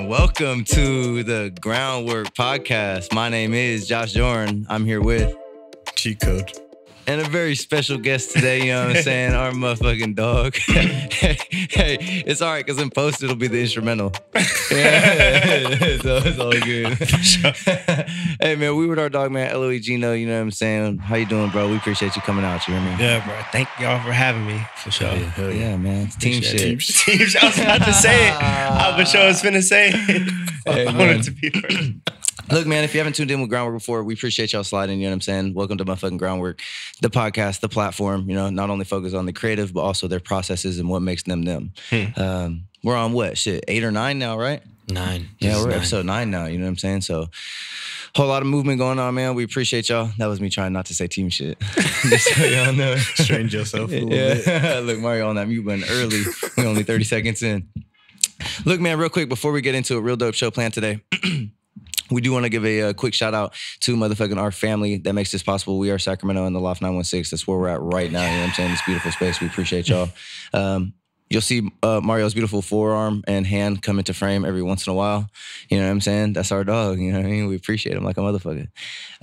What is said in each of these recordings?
Welcome to the Groundwork Podcast. My name is Josh Jordan. I'm here with Cheat Code. And a very special guest today, you know what I'm saying? Our motherfucking dog. hey, it's all right, because in post, it'll be the instrumental. Yeah, so it's all good. Hey, man, we with our dog, man, LOE Gino, you know what I'm saying? How you doing, bro? We appreciate you coming out, you hear me? Yeah, bro. Thank y'all for having me, for sure. Hell yeah, man. It's team shit. Team shit. I was about to say it. I for sure was finna say it. Hey, I wanted to be first. Look, man, if you haven't tuned in with Groundwork before, we appreciate y'all sliding, you know what I'm saying? Welcome to motherfucking Groundwork, the podcast, the platform, you know, not only focus on the creative, but also their processes and what makes them them. We're on what, shit, 8 or 9 now, right? 9. Yeah, we're episode 9 now, you know what I'm saying? So, whole lot of movement going on, man. We appreciate y'all. That was me trying not to say team shit. Just so y'all know. Strained yourself a little bit. Look, Mario on that mute button early. We're only 30 seconds in. Look, man, real quick, before we get into a real dope show plan today, we do want to give a quick shout out to motherfucking our family that makes this possible. We are Sacramento in the Loft 916. That's where we're at right now. You know what I'm saying? This beautiful space. We appreciate y'all. You'll see Mario's beautiful forearm and hand come into frame every once in a while. You know what I'm saying? That's our dog. You know what I mean? We appreciate him like a motherfucker.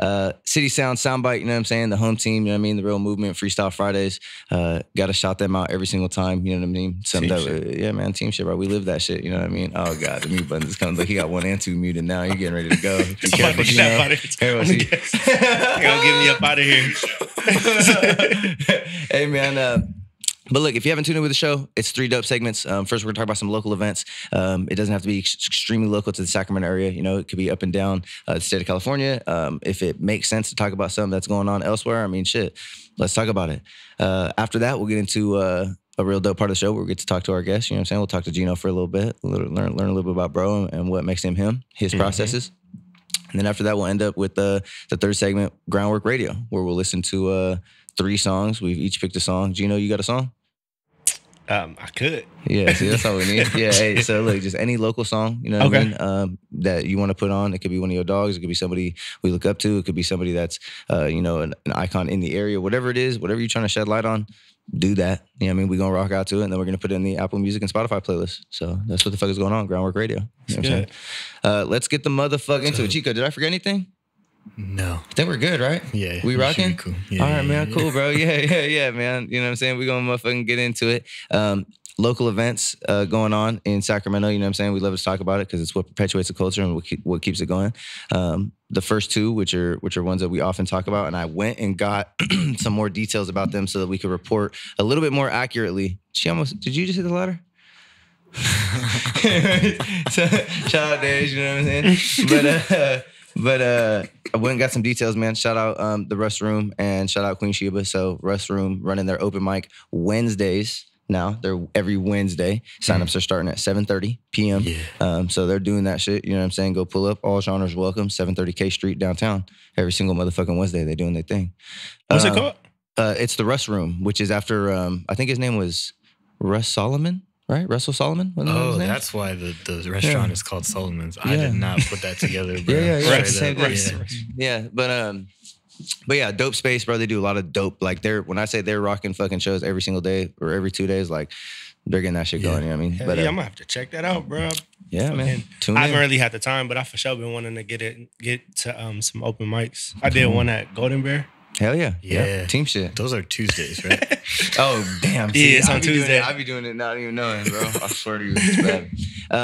CitySound, Soundbyte, you know what I'm saying? The home team, you know what I mean? The Real Movement, Freestyle Fridays. Got to shout them out every single time. You know what I mean? Yeah, man, team shit, bro. We live that shit. You know what I mean? Oh, God, the mute button is coming. Look, he got 1 and 2 muted now. You're getting ready to go. Be careful, you know? You're going to get me up out of here. Hey, man, but look, if you haven't tuned in with the show, it's 3 dope segments. First, we're going to talk about some local events. It doesn't have to be extremely local to the Sacramento area. You know, it could be up and down the state of California. If it makes sense to talk about something that's going on elsewhere, I mean, shit, let's talk about it. After that, we'll get into a real dope part of the show where we get to talk to our guests. You know what I'm saying? We'll talk to Gino for a little bit, learn a little bit about bro and what makes him, his processes. And then after that, we'll end up with the third segment, Groundwork Radio, where we'll listen to 3 songs. We've each picked a song. Gino, you got a song? I could. Yeah, see, that's all we need. Yeah, hey, so look, just any local song, you know what I mean, that you want to put on. It could be one of your dogs. It could be somebody we look up to. It could be somebody that's, you know, an icon in the area. Whatever it is, whatever you're trying to shed light on, do that. You know what I mean? We're going to rock out to it, and then we're going to put it in the Apple Music and Spotify playlist. So that's what the fuck is going on, Groundwork Radio. You know what I'm saying? Let's get the motherfucker into it. Chico, did I forget anything? No. I think we're good, right? Yeah. We rocking? Cool. Yeah, all right, man. Cool, bro. Yeah, man. You know what I'm saying? We're going to motherfucking get into it. Local events going on in Sacramento, you know what I'm saying? We love to talk about it because it's what perpetuates the culture and what keeps it going. The first 2, which are ones that we often talk about, and I went and got some more details about them so that we could report a little bit more accurately. Did you just hit the ladder? So, shout out Dave, you know what I'm saying? But I went and got some details, man. Shout out the Rust Room and shout out Queen Sheba. So Rust Room running their open mic Wednesdays. Now they're every Wednesday. Signups are starting at 7:30 p.m. Yeah. So they're doing that shit. You know what I'm saying? Go pull up. All genres welcome. 730 K Street downtown. Every single motherfucking Wednesday they're doing their thing. What's it called? It's the Rust Room, which is after I think his name was Russ Solomon. Right? Russell Solomon? Oh, that's why the restaurant is called Solomon's. I did not put that together, bro. Yeah. But yeah, dope space, bro. They do a lot of dope. Like when I say they're rocking fucking shows every single day or every 2 days, like they're getting that shit going. You know what I mean? But I'm gonna have to check that out, bro. Yeah, man. I haven't really had the time, but I for sure been wanting to get to some open mics. I did one at Golden Bear. Hell yeah. Yeah. Team shit. Those are Tuesdays, right? Oh, damn. See, it's on Tuesday. I be doing it not even knowing, bro. I swear to you, it's bad.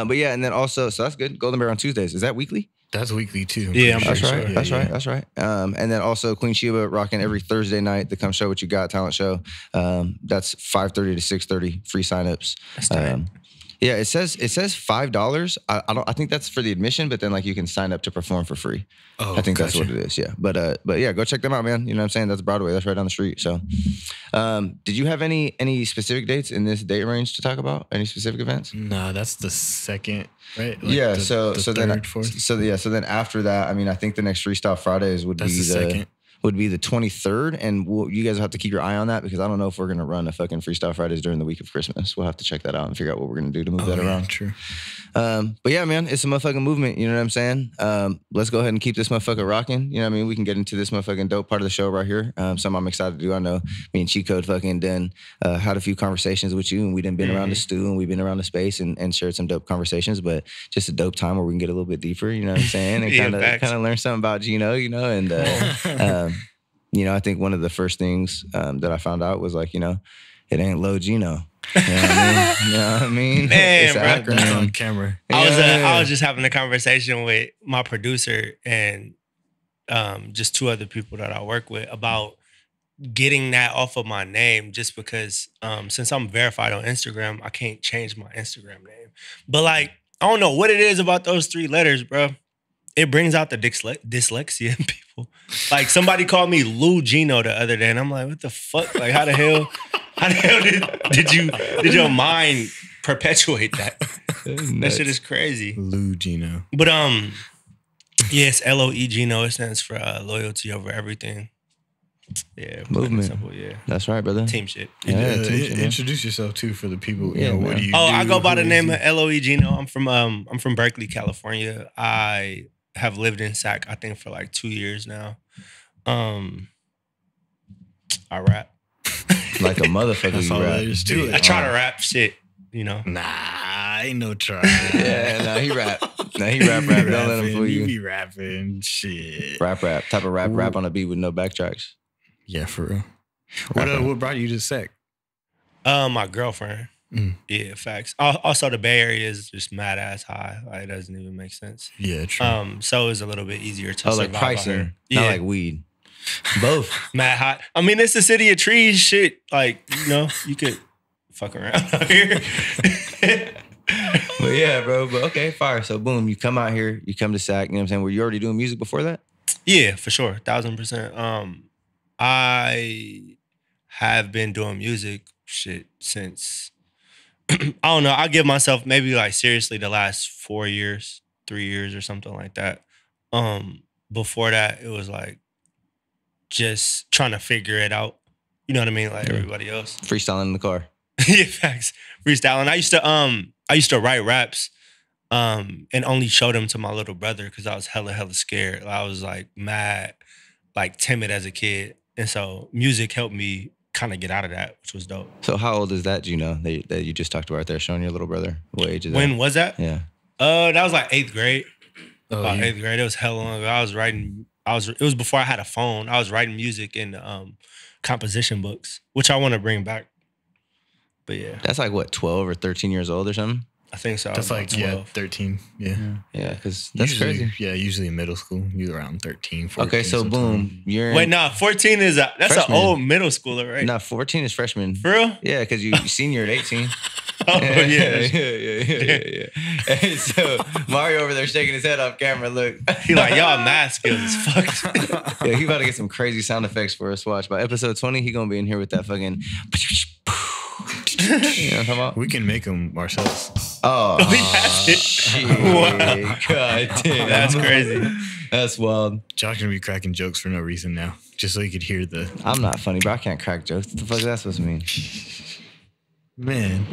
But yeah, and then also, so that's good. Golden Bear on Tuesdays. Is that weekly? That's weekly too. Yeah, that's right. That's right. And then also Queen Sheba rocking every Thursday night, the Come Show What You Got talent show. That's 5:30 to 6:30, free signups. That's tight. Yeah, it says $5. I think that's for the admission, but then like you can sign up to perform for free. Oh, I think that's what it is. Yeah, but yeah, go check them out, man. You know what I'm saying? That's Broadway. That's right down the street. So, did you have any specific dates in this date range to talk about? Any specific events? No, that's the second, right? Like yeah. the So third, then fourth. So then after that, I mean, I think the next Freestyle Fridays would be the second. would be the 23rd. And you guys will have to keep your eye on that because I don't know if we're going to run a fucking Freestyle Fridays during the week of Christmas. We'll have to check that out and figure out what we're going to do to move that around. True. But yeah, man, it's a motherfucking movement. You know what I'm saying? Let's go ahead and keep this motherfucker rocking. You know what I mean? We can get into this motherfucking dope part of the show right here. Something I'm excited to do. I know me and Cheat Code fucking done had a few conversations with you, and we done been around the stew, and we've been around the space and shared some dope conversations, but just a dope time where we can get a little bit deeper, you know what I'm saying? And kind of learn something about Gino, you know, and you know, I think one of the first things that I found out was like, you know, it ain't LOE Gino. You know what I mean? You know what I mean? Man, it's an bro, acronym. On camera. I was just having a conversation with my producer and just two other people that I work with about getting that off of my name, just because since I'm verified on Instagram, I can't change my Instagram name. But like, I don't know what it is about those 3 letters, bro. It brings out the dyslexia in people. Like somebody called me LOE Gino the other day, and I'm like, what the fuck? Like, how the hell did your mind perpetuate that? That shit is crazy. LOE Gino. But yes, LOE Gino. It stands for loyalty over everything. Yeah, movement. Simple, yeah. That's right, brother. Team shit. Yeah, team shit, introduce yourself too for the people. Yeah, you know, what do you do? I go by the Who name is of LOE Gino. I'm from Berkeley, California. I have lived in Sac, I think, for like 2 years now. I rap. Like a motherfucker, That's you all rap. there is to it. I try to rap shit, you know. Nah, ain't no try. Yeah, no, he rap. No, he rap. Don't let him fool You you. be rapping shit. Rap. Type of rap on a beat with no backtracks. Yeah, for real. What brought you to Sac? My girlfriend. Yeah, facts. Also, the Bay Area is just mad ass high. Like, it doesn't even make sense. Yeah, true. So it's a little bit easier to like survive pricing, out here. not like weed. Both. Mad hot. I mean, it's the city of trees. Shit, like, you know, you could fuck around out here. But yeah, bro. But okay, fire. So boom, you come out here, you come to Sac. You know what I'm saying? Were you already doing music before that? Yeah, for sure, 1000%. I have been doing music shit since I don't know. I give myself maybe like seriously the last 4 years, 3 years or something like that. Before that, it was like just trying to figure it out. You know what I mean? Like everybody else. Freestyling in the car. Yeah, facts. Freestyling. I used to write raps and only show them to my little brother because I was hella scared. I was like mad, like timid as a kid. And so music helped me kind of get out of that, which was dope. So how old is that, Gino, that you just talked about right there, showing your little brother? What age is that? When was that? Yeah. That was like 8th grade. Oh, yeah. 8th grade. It was hella long ago. It was before I had a phone. I was writing music in composition books, which I want to bring back. But yeah. That's like what, 12 or 13 years old or something? I think so. That's like 13. Yeah. Yeah, because that's usually, crazy. Yeah, usually in middle school, you're around 13, 14. Okay, so boom, you're in, Wait, nah, 14 is that's freshman. an old middle schooler, right? No, 14 is freshman. For real? Yeah, because you senior at 18. Oh, yeah. Yeah. And so Mario over there shaking his head off camera. Look, He like, y'all math skills is fucked. yeah, he about to get some crazy sound effects for us. Watch by episode 20, he gonna be in here with that fucking. You know what I'm talking about? We can make them ourselves. Oh, We have it. shit. Wow. God damn. That's crazy. That's wild. Josh gonna be cracking jokes for no reason now, just so you could hear the I'm not funny, bro. I can't crack jokes. What the fuck is that supposed to mean? man.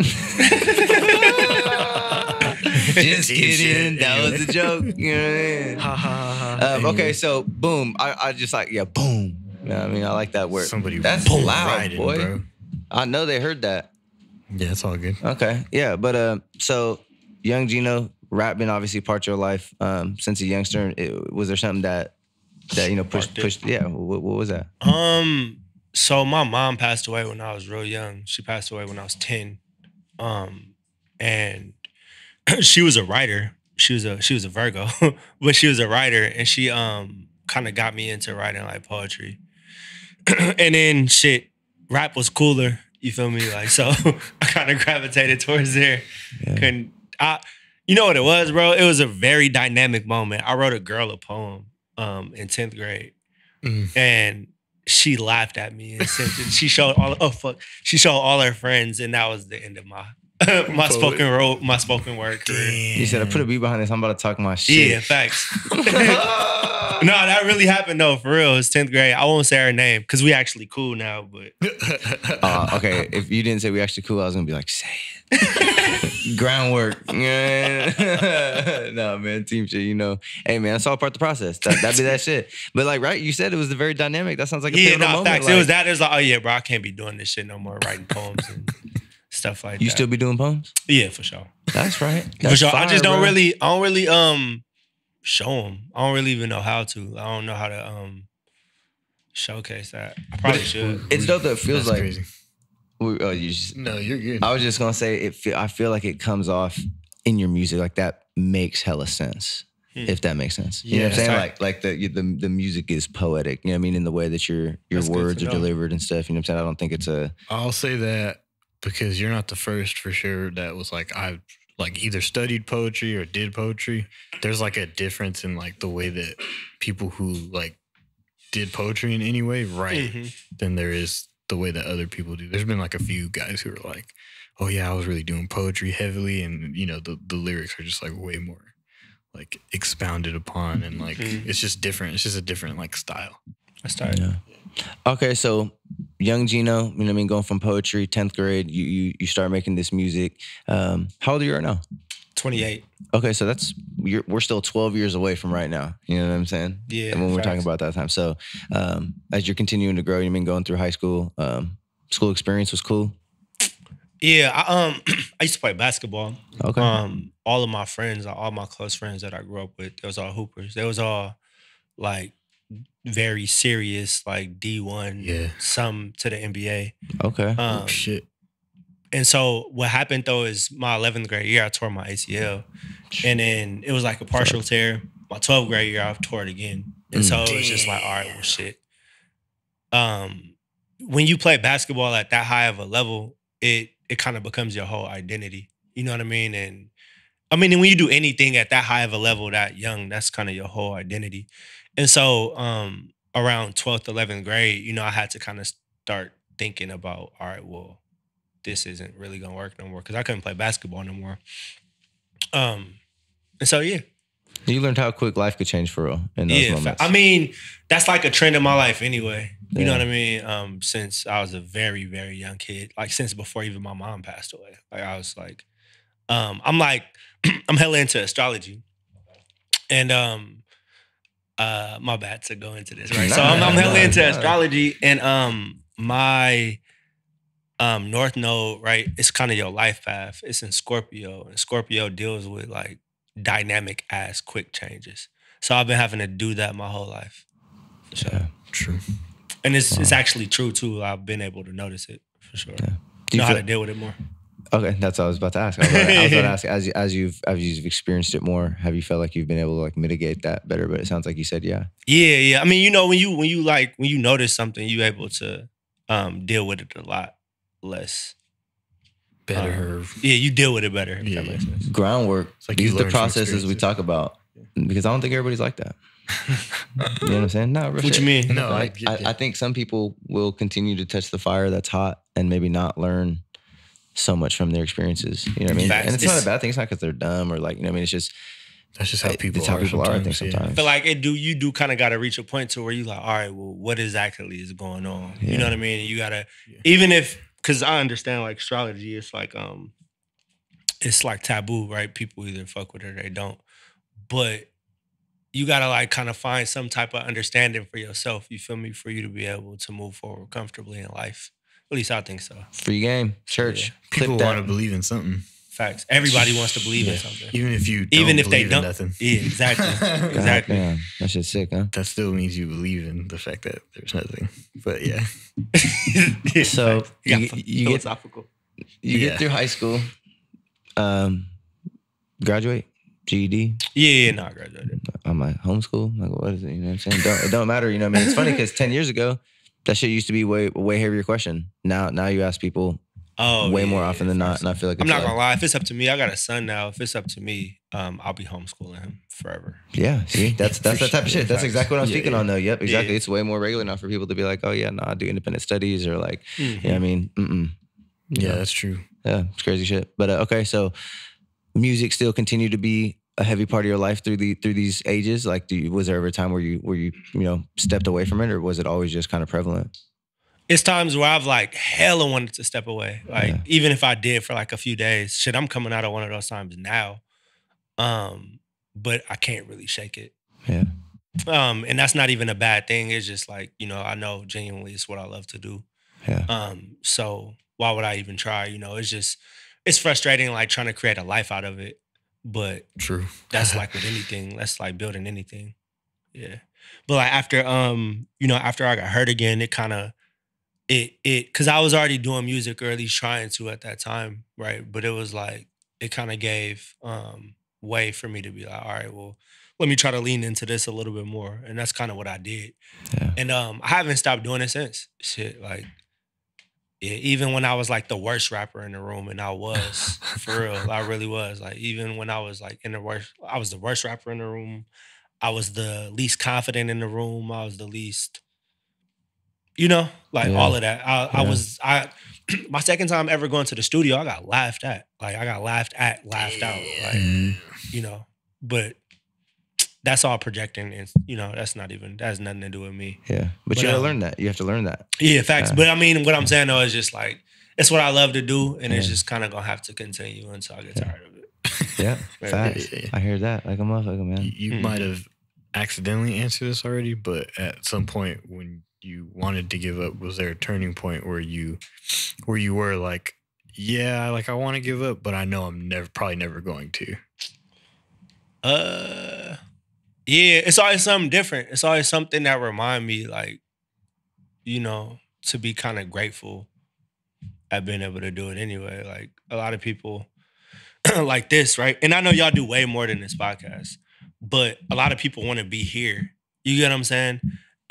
Just kidding. That was a joke. You know what I mean? Ha ha ha. Okay, so boom. I just like, yeah, boom. You know what I mean? I like that word. That's boom, loud, riding, boy. bro. I know they heard that. Yeah, it's all good. Okay, yeah, but so young Gino, rap been obviously part of your life since a youngster. Was there something that you know pushed? Yeah, what was that? So my mom passed away when I was real young. She passed away when I was 10. And she was a writer. She was a Virgo, but she was a writer, and she kind of got me into writing like poetry. And then rap was cooler. You feel me? Like, so I kind of gravitated towards there. Yeah. You know what it was, bro? It was a very dynamic moment. I wrote a girl a poem in 10th grade, and she laughed at me and sent it. She showed all her friends, and that was the end of my my spoken word career. You said I put a beat behind this. I'm about to talk my shit. Yeah, facts. No, that really happened though, for real. It's 10th grade. I won't say her name because we actually cool now, but. Okay, if you didn't say we actually cool, I was gonna be like, say it. Groundwork. No, man, team shit, you know. Hey, man, that's all part of the process. That'd be that shit. But like, right, you said it was very dynamic. That sounds like a pivotal moment. Facts. Like, it was that. It was like, oh yeah, bro, I can't be doing this shit no more, writing poems and stuff like that. You still be doing poems? Yeah, for sure. That's right. For sure. Fire, I just don't bro. really show them. I don't really even know how to. I don't know how to showcase that. I probably should. It's dope that it feels That's like. crazy. No, you're good. I was just gonna say I feel like it comes off in your music like that makes hella sense. If that makes sense. You know what I'm saying? Like the music is poetic, you know what I mean, in the way that your words are delivered and stuff. You know what I'm saying? I don't think it's I'll say that because you're not the first for sure that was like I like either studied poetry or did poetry. There's like a difference in like the way that people who like did poetry in any way write than there is the way that other people do. There's been like a few guys who are like, oh yeah, I was really doing poetry heavily, and you know the lyrics are just like way more like expounded upon, and like it's just different. It's just a different like style. That's tight. Yeah. Okay, so young Gino, you know what I mean, going from poetry, 10th grade, you start making this music. How old are you right now? 28. Okay, so we're still 12 years away from right now. You know what I'm saying? Yeah. And when we're talking about that time. So as you're continuing to grow, you mean going through high school, school experience was cool? Yeah, I used to play basketball. Okay. All of my friends, all my close friends that I grew up with, they was all hoopers. They was all like very serious, like D1, some to the NBA. Okay. Shit. And so what happened though is my 11th grade year, I tore my ACL. And then it was like a partial tear. My 12th grade year, I tore it again. And so it was just like, all right, well, shit. When you play basketball at that high of a level, it kind of becomes your whole identity. You know what I mean? And I mean, when you do anything at that high of a level, that young, that's kind of your whole identity. And so around 12th, 11th grade, you know, I had to kind of start thinking about, all right, well, this isn't really going to work no more because I couldn't play basketball no more. And so, yeah. You learned how quick life could change for real in those moments. I mean, that's like a trend in my life anyway. You know what I mean? Since I was a very, very young kid, like since before even my mom passed away. Like I was like, I'm hella into astrology. And my bad to go into this, right? So I'm hella into astrology, and my North Node, right? It's kind of your life path. It's in Scorpio, and Scorpio deals with like dynamic ass quick changes. So I've been having to do that my whole life. So, yeah, true. And it's actually true too. I've been able to notice it for sure. Yeah. Know how to deal with it more. Okay, that's what I was about to ask. I was about to ask, as you've experienced it more, have you felt like you've been able to like mitigate that better? But it sounds like you said, yeah. Yeah. I mean, you know, when you notice something, you're able to deal with it a lot less. Better. You deal with it better. Yeah. If that makes sense. Groundwork. Like these are the processes we talk about because I don't think everybody's like that. You know what I'm saying? No, what you mean? No, I think some people will continue to touch the fire that's hot and maybe not learn so much from their experiences. You know what I mean? And it's not a bad thing. It's not because they're dumb or like, you know what I mean? It's just that's just how people are. I think sometimes. I feel like you do kind of got to reach a point to where you like, all right, well, what exactly is going on? Yeah. You know what I mean? You gotta even if because I understand like astrology, it's like taboo, right? People either fuck with it or they don't. But you gotta like kind of find some type of understanding for yourself. You feel me? For you to be able to move forward comfortably in life. At least I think so. Free game, church. Yeah. People want to believe in something. Facts. Everybody wants to believe in something. Even if you don't believe in nothing. Yeah, exactly. Exactly. Damn, that shit's sick, huh? That still means you believe in the fact that there's nothing. But yeah. So you philosophical. You get through high school, graduate, GED. Yeah, no, I graduated. I'm like, homeschool? Like, what is it? You know what I'm saying? It don't matter, you know what I mean? It's funny because 10 years ago, that shit used to be way heavier question. Now you ask people way more often than not, and I feel like I'm not gonna lie. If it's up to me, I got a son now. If it's up to me, I'll be homeschooling him forever. Yeah, see, that's that type of shit. That's exactly what I'm speaking on, though. Yep, exactly. Yeah. It's way more regular now for people to be like, oh yeah, no, I do independent studies or like, you know what I mean? Yeah, that's true. Yeah, it's crazy shit. But okay, so music still continue to be a heavy part of your life through these ages? Like, was there ever a time where you stepped away from it, or was it always just kind of prevalent? It's times where I've like hella wanted to step away. Like even if I did for like a few days, shit, I'm coming out of one of those times now. But I can't really shake it. Yeah. And that's not even a bad thing. It's just like, I know genuinely it's what I love to do. Yeah. So why would I even try? It's frustrating like trying to create a life out of it. But true. That's like with anything. That's like building anything. Yeah. But like after after I got hurt again, it kind of because I was already doing music, or at least trying to at that time, right? But it was like it kind of gave way for me to be like, all right, well, let me try to lean into this a little bit more, and that's kind of what I did. Yeah. And I haven't stopped doing it since. Shit, like even when I was like the worst rapper in the room, and I was for real, I really was. Like even when I was like I was the worst rapper in the room. I was the least confident in the room. I was the least. All of that. I my second time ever going to the studio, I got laughed at. Like I got laughed out. Like, but that's all projecting, and that has nothing to do with me. Yeah. But you gotta learn that. You have to learn that. Yeah, facts. Yeah. But I mean, what I'm saying though is just like it's what I love to do, and it's just kind of gonna have to continue until I get tired of it. Yeah. Facts. I hear that. Like a motherfucker, man. You might have accidentally answered this already, but at some point when you wanted to give up, was there a turning point where you were like, yeah, like I want to give up, but I know I'm probably never going to? Yeah, it's always something different. It's always something that remind me, like, to be kind of grateful at being able to do it anyway. Like a lot of people like this, right? And I know y'all do way more than this podcast, but a lot of people want to be here. You get what I'm saying?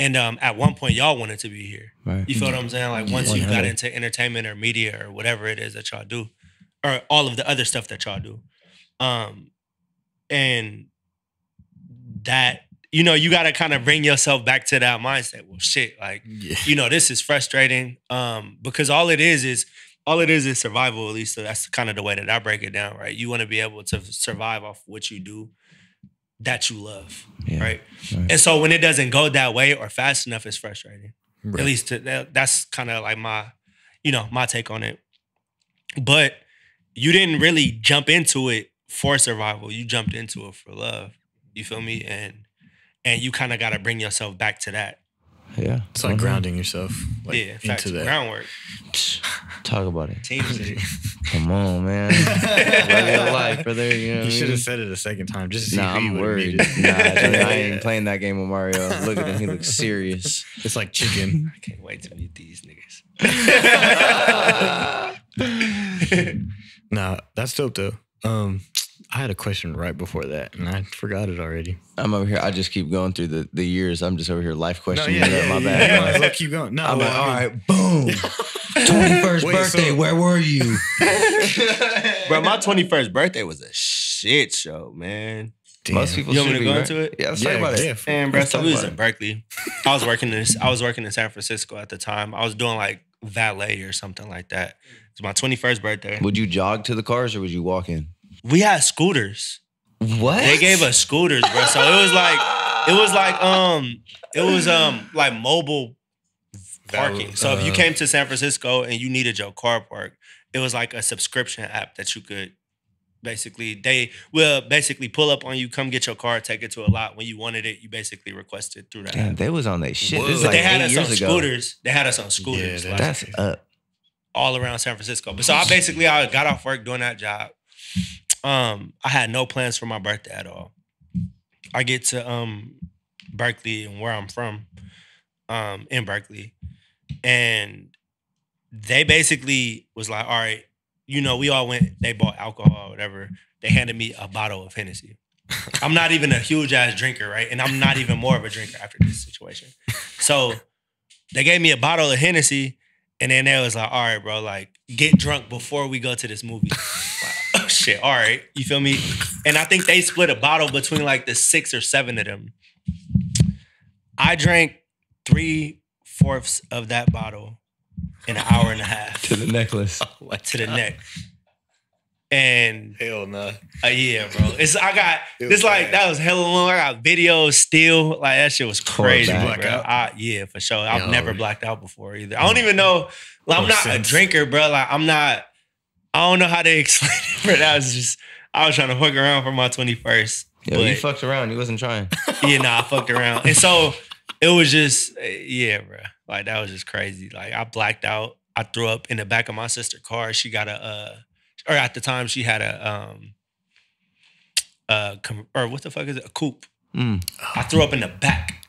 And at one point, y'all wanted to be here. Right. You feel what I'm saying? Like once you got into entertainment or media or whatever it is that y'all do, or all of the other stuff that y'all do, and that you got to kind of bring yourself back to that mindset. Well, shit, like this is frustrating because all it is survival. At least so that's kind of the way that I break it down. Right? You want to be able to survive off what you do that you love, right? And so when it doesn't go that way or fast enough, it's frustrating. Right. At least that's kind of like my, my take on it. But you didn't really jump into it for survival. You jumped into it for love. You feel me? And you kind of got to bring yourself back to that. Yeah. It's like grounding yourself into that. Groundwork. Talk about it. Team city. Come on, man. Love your life, brother. You should have said it a second time. Just to see I'm worried. I ain't playing that game with Mario. Look at him. He looks serious. It's like chicken. I can't wait to meet these niggas. Nah, that's dope, though. I had a question right before that, and I forgot it already. I'm over here. I just keep going through the years. I'm just over here life questioning. My bad. Let's keep going. No, I'm like, all right, boom. 21st birthday, where were you? Bro, my 21st birthday was a shit show, man. Damn. Most people you want me to go into it? Yeah, let's talk about it. Man, bro, so we was in Berkeley. I was working in San Francisco at the time. I was doing like valet or something like that. It was my 21st birthday. Would you jog to the cars or would you walk in? We had scooters. What? They gave us scooters, bro. So it was like mobile parking. So if you came to San Francisco and you needed your car parked, it was like a subscription app that you could they will pull up on you, come get your car, take it to a lot. When you wanted it, you basically requested through that app. They was on that shit. This is but like they had 8 us years on ago. scooters. They had us on scooters. Yeah, that's up. All around San Francisco. But so I got off work doing that job. I had no plans for my birthday at all. I get to Berkeley and where I'm from, in Berkeley, and they basically was like, all right, we all went, they bought alcohol or whatever. They handed me a bottle of Hennessy. I'm not even a huge ass drinker, right? And I'm not even more of a drinker after this situation. So they gave me a bottle of Hennessy, and then they was like, all right, bro, like, get drunk before we go to this movie. Like, oh, shit, all right. You feel me? And I think they split a bottle between, like, the 6 or 7 of them. I drank 3/4 of that bottle in an hour and a half. To the necklace. To the neck. And Hell no. Yeah, bro. That was hella long. I got videos still. Like that shit was crazy, bro. Yeah, for sure. I've never blacked out before either. I don't even know. Like, I'm not a drinker, bro. Like I don't know how to explain it, bro. That was just I was trying to fuck around for my 21st. Yeah, you fucked around. You wasn't trying. Yeah, nah, I fucked around. And so it was just, yeah, bro. Like that was just crazy. Like I blacked out. I threw up in the back of my sister's car. She got or at the time she had or what the fuck is it? A coupe. I threw up in the back.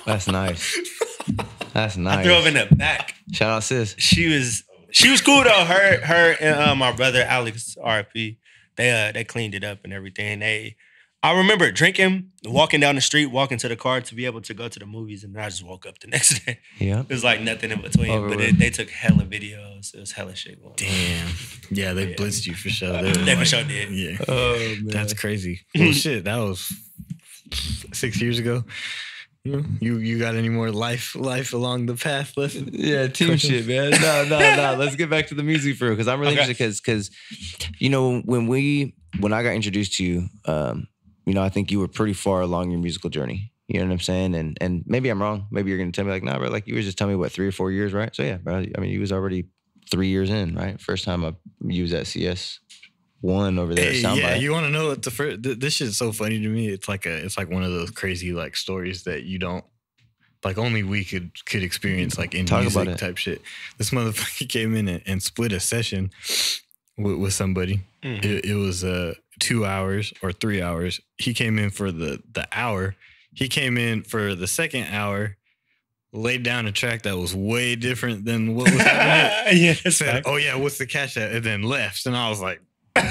That's nice. That's nice. I threw up in the back. Shout out sis. She was cool though. Her and my brother Alex RP, they cleaned it up and everything. I remember drinking, walking down the street, walking to the car to be able to go to the movies, and then I just woke up the next day. Yeah. It was like nothing in between, but they took hella videos. It was hella shit going on. Damn. Yeah, they blitzed you for sure. They for sure did. Yeah. Oh, man. That's crazy. Well, shit, that was 6 years ago. You got any more life along the path lesson? Yeah, team shit, man. No. Let's get back to the music for real, because I'm really interested because when I got introduced to you, I think you were pretty far along your musical journey. You know what I'm saying? And maybe I'm wrong. Maybe you're gonna tell me like, nah, bro, like you were just telling me 3 or 4 years, right? So yeah, bro. I mean, you was already 3 years in, right? First time I used that CS1 over there at Soundbyte. Yeah, you want to know what this shit's so funny to me. It's like one of those crazy like stories that you don't like only we could experience like in music type shit. This motherfucker came in and split a session with somebody. It was 2 hours or 3 hours. He came in for the hour. He came in for the second hour, laid down a track that was way different than what was happening. Yeah, that's said, "Oh yeah, what's the cash at?" And then left. And I was like, "What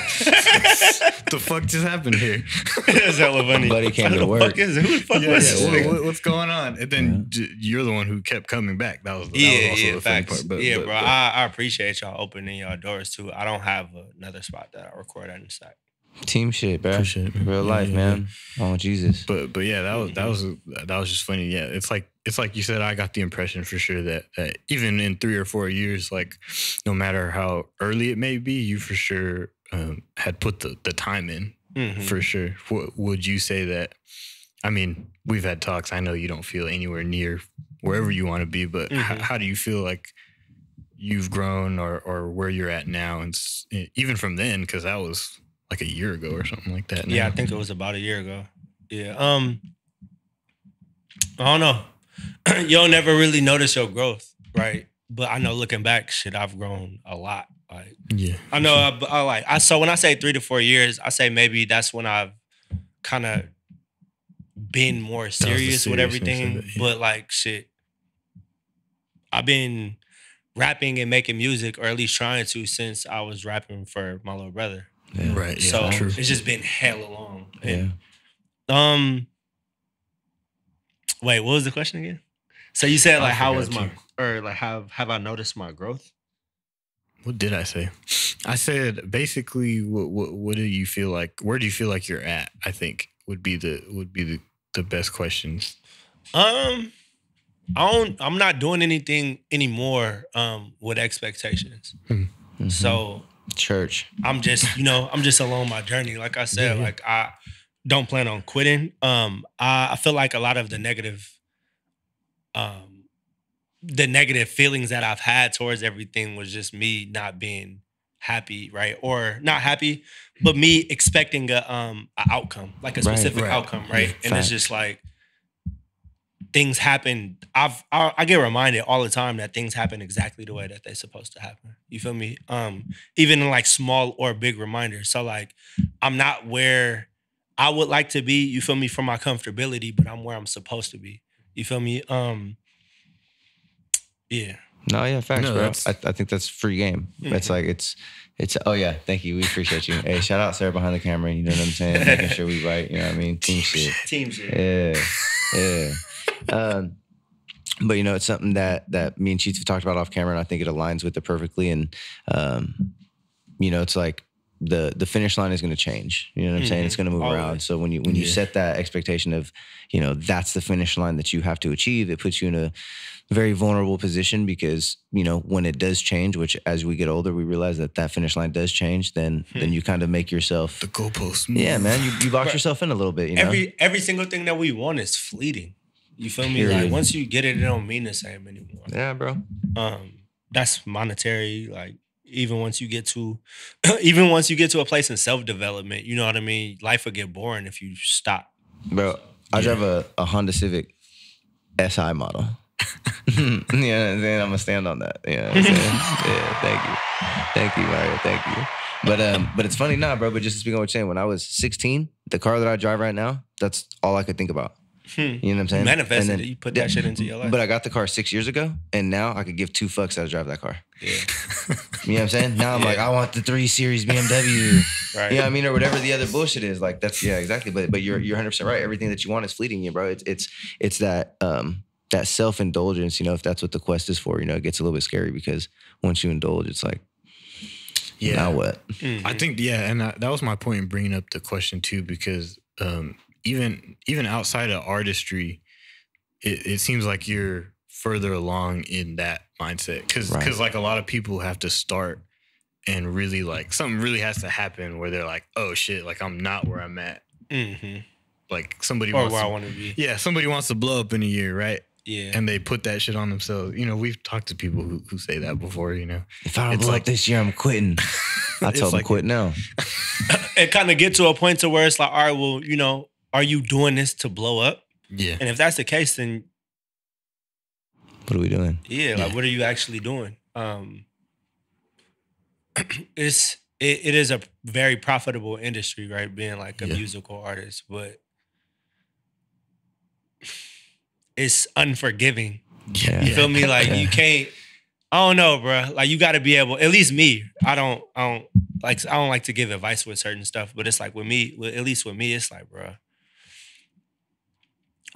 the fuck just happened here?" That's hella funny. Buddy came to work. Who the fuck was this? What's going on? And then you're the one who kept coming back. That was also the funny part. But, bro. I appreciate y'all opening y'all doors too. I don't have another spot that I record at in the stack. Team shit, bro. Appreciate it. Real life, man. Oh Jesus. But yeah, that was just funny. Yeah, it's like you said. I got the impression for sure that even in 3 or 4 years, like no matter how early it may be, you for sure had put the time in for sure. Would you say that? I mean, we've had talks. I know you don't feel anywhere near wherever you want to be, but how do you feel like you've grown or where you're at now, and even from then, because that was like a year ago or something like that. Now. Yeah, I think it was about a year ago. Yeah. I don't know. You'll never really notice your growth, right? But I know looking back, shit, I've grown a lot. Like, yeah. I know. So when I say 3 to 4 years, I say maybe that's when I've kind of been more serious with everything. But like, shit, I've been rapping and making music, or at least trying to, since I was rapping for my little brother. Yeah. Right. Yeah, so true. It's just been hella long. Yeah. And, wait, what was the question again? So you said like have I noticed my growth? What did I say? I said basically what do you feel like? Where do you feel like you're at? I think would be the best questions. I'm not doing anything anymore with expectations. Mm-hmm. So church. I'm just along my journey. Like I said, like I don't plan on quitting. I feel like a lot of the negative feelings that I've had towards everything was just me not being happy, right? Or not happy, but me expecting a outcome, like a specific outcome, right? Yeah, and it's just like things happen. I get reminded all the time that things happen exactly the way that they're supposed to happen. You feel me? Even in like small or big reminders. So like I'm not where I would like to be, you feel me, for my comfortability, but I'm where I'm supposed to be. You feel me? Yeah. No, yeah, facts, bro. I think that's free game. It's like it's oh yeah, thank you. We appreciate you. Hey, shout out Sarah behind the camera, you know what I'm saying? Making sure we right, you know what I mean? Team shit. Yeah. But it's something that me and Cheats have talked about off camera, and I think it aligns with it perfectly. And it's like the finish line is going to change. You know what I'm saying? It's going to move around. So when you set that expectation of, you know, that's the finish line that you have to achieve, it puts you in a very vulnerable position because, you know, when it does change, which as we get older, we realize that finish line does change, then you kind of make yourself the goalposts move. Yeah, man, you box yourself in a little bit, you know? Every single thing that we want is fleeting. You feel me? Like once you get it, it don't mean the same anymore. Yeah, bro. That's monetary. Like even once you get to a place in self-development, you know what I mean? Life will get boring if you stop. Bro, I drive a Honda Civic SI model. You know what I'm saying? I'm gonna stand on that. You know what I'm saying? Yeah, thank you, Mario. Thank you. But it's funny now, bro. But just to speak on what you're saying, when I was 16, the car that I drive right now, that's all I could think about. You know what I'm saying? You manifested it. You put that shit into your life. But I got the car 6 years ago, and now I could give two fucks how to drive that car. Yeah. You know what I'm saying? Now I'm like, I want the 3 Series BMW. Right. You know what I mean? Or whatever the other bullshit is. Like that's exactly. But you're 100% right. Everything that you want is fleeting, bro. It's that that self-indulgence, you know, if that's what the quest is for, you know, it gets a little bit scary because once you indulge, it's like, now what? I think, and that was my point in bringing up the question too, because even outside of artistry, it seems like you're further along in that mindset. Because like a lot of people have to start and really like, something really has to happen where they're like, oh shit, like I'm not where I'm at. Like somebody where I want to be. Yeah, somebody wants to blow up in a year, right? Yeah. And they put that shit on themselves. You know, we've talked to people who say that before, you know. If I don't blow up this year, I'm quitting. I told them quit now. It kind of get to a point to where it's like, all right, well, you know, are you doing this to blow up? Yeah. And if that's the case, then what are we doing? Yeah, like what are you actually doing? It is a very profitable industry, right? Being like a musical artist, but it's unforgiving. You feel me? Like you can't. I don't know, bro. Like you got to be able. At least me. I don't like to give advice with certain stuff, but it's like with me. At least with me, it's like, bro.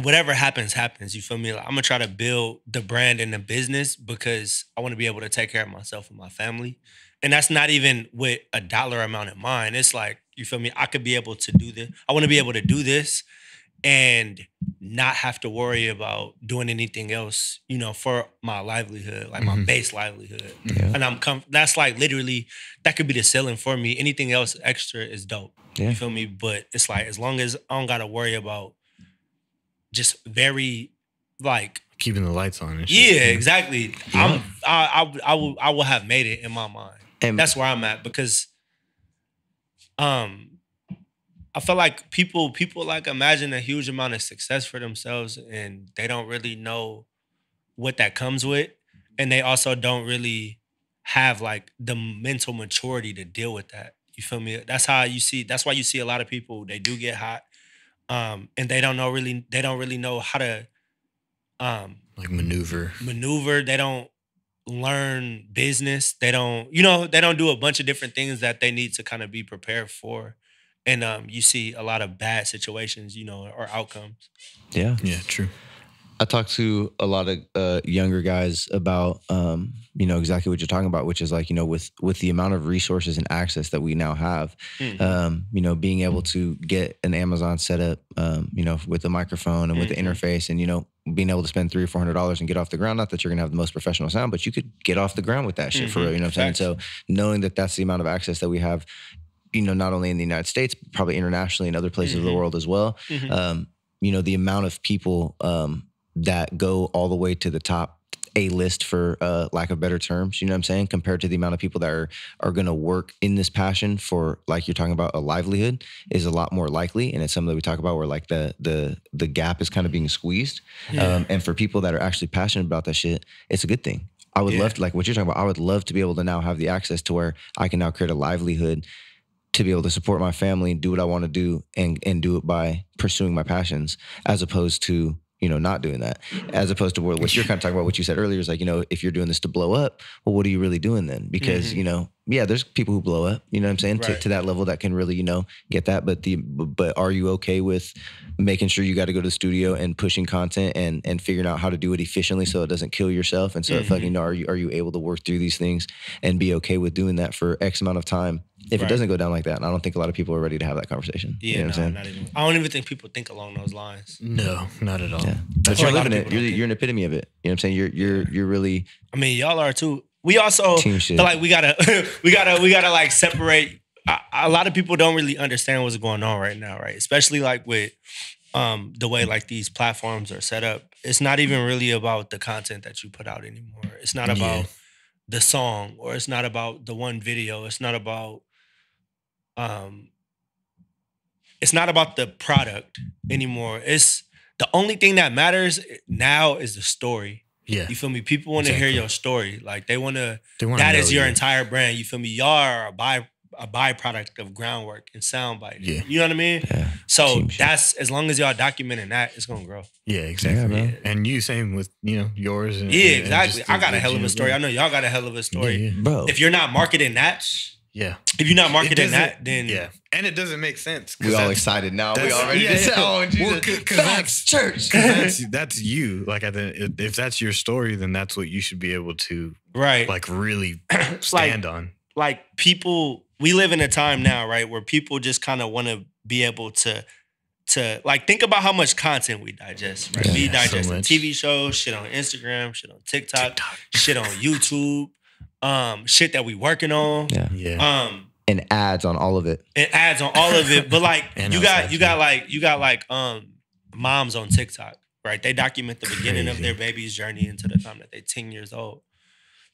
Whatever happens, happens. You feel me? Like, I'm gonna try to build the brand and the business because I want to be able to take care of myself and my family. And that's not even with a dollar amount in mind. It's like, you feel me? I could be able to do this. I want to be able to do this and not have to worry about doing anything else, you know, for my livelihood, like my base livelihood. Yeah. And that's like literally, that could be the ceiling for me. Anything else extra is dope. Yeah. You feel me? But it's like, as long as I don't got to worry about just very like keeping the lights on and shit. Yeah, exactly. Yeah. I will have made it in my mind. And that's where I'm at because I feel like people like imagine a huge amount of success for themselves and they don't really know what that comes with. And they also don't really have like the mental maturity to deal with that. You feel me? That's why you see a lot of people, they do get hot. And they don't really know how to like maneuver. They don't learn business. They don't do a bunch of different things that they need to kind of be prepared for. And you see a lot of bad situations, you know, or outcomes. Yeah. Yeah, true. I talk to a lot of younger guys about, you know, exactly what you're talking about, which is like, you know, with the amount of resources and access that we now have, you know, being able to get an Amazon setup, you know, with the microphone and with the interface and, you know, being able to spend $300 or $400 and get off the ground. Not that you're going to have the most professional sound, but you could get off the ground with that shit for real, you know what I'm saying? So knowing that that's the amount of access that we have, you know, not only in the United States, but probably internationally in other places of the world as well. You know, the amount of people that go all the way to the top A-list for lack of better terms, you know what I'm saying? Compared to the amount of people that are going to work in this passion for, like you're talking about, a livelihood is a lot more likely. And it's something that we talk about where like the gap is kind of being squeezed. And for people that are actually passionate about that shit, it's a good thing. I would love to, like what you're talking about, I would love to be able to now have the access to where I can now create a livelihood to be able to support my family and do what I want to do and do it by pursuing my passions as opposed to, you know, not doing that, as opposed to what you're kind of talking about, what you said earlier is like, you know, if you're doing this to blow up, well, what are you really doing then? Because, you know, yeah, there's people who blow up, you know what I'm saying? Right. To that level that can really, you know, get that. But are you okay with making sure you got to go to the studio and pushing content and figuring out how to do it efficiently so it doesn't kill yourself? And so fucking, are you able to work through these things and be okay with doing that for X amount of time If it doesn't go down like that, I don't think a lot of people are ready to have that conversation. Yeah, you know what I'm saying? not even. I don't even think people think along those lines. No, not at all. Yeah. But you're living it. You're an epitome of it. You know what I'm saying? You're really. I mean, y'all are too. We also feel like we gotta like separate. A lot of people don't really understand what's going on right now, right? Especially like with the way like these platforms are set up. It's not even really about the content that you put out anymore. It's not about the song, or it's not about the one video. It's not about the product anymore. It's the only thing that matters now is the story. Yeah. You feel me? People want to hear your story. Like they want to, that is your entire brand. You feel me? Y'all are a byproduct of groundwork and Soundbyte. Yeah. You know what I mean? Yeah. So that's, as long as y'all documenting that, it's going to grow. Yeah, exactly. Yeah, and you same with, yours. And, exactly. And I got a hell of a story. I know y'all got a hell of a story. Bro. If you're not marketing that, if you're not marketing that, then and it doesn't make sense. We all excited now. We already Facts, church. That's you. Like if that's your story, then that's what you should be able to like really stand on. Like people, we live in a time now, right, where people just kind of want to be able to like think about how much content we digest. Right? We digest so TV shows, shit on Instagram, shit on TikTok, shit on YouTube. Shit that we working on. And ads on all of it. But like you got like moms on TikTok, right? They document the beginning of their baby's journey into the time that they're 10 years old.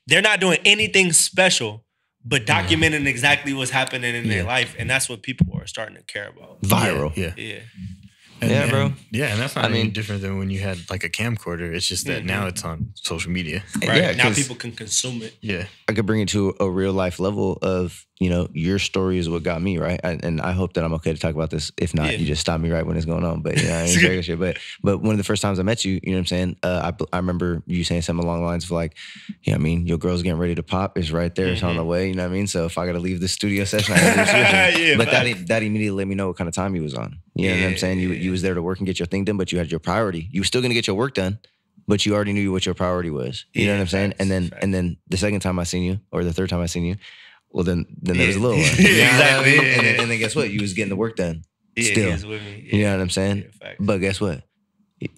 They're not doing anything special, but documenting exactly what's happening in their life. And that's what people are starting to care about. Viral. Yeah. Bro. Yeah, and that's not any different than when you had like a camcorder. It's just that now it's on social media. Right. Yeah, now people can consume it. Yeah. I could bring it to a real life level of, your story is what got me, right? And I hope that I'm okay to talk about this. If not, you just stop me right when it's going on. But I ain't very shit. But one of the first times I met you, you know what I'm saying? I remember you saying something along the lines of like, your girl's getting ready to pop. It's right there. It's on the way. You know what I mean? So if I got to leave the studio session, I got to leave the studio. But that immediately let me know what kind of time you was on. You know what I'm saying? You was there to work and get your thing done, but you had your priority. You were still going to get your work done, but you already knew what your priority was. You know what I'm saying? And then the second time I seen you, or the third time I seen you, well, then there was a little one. Exactly. And then guess what? You was getting the work done. Still. He was with me. You know what I'm saying? But guess what?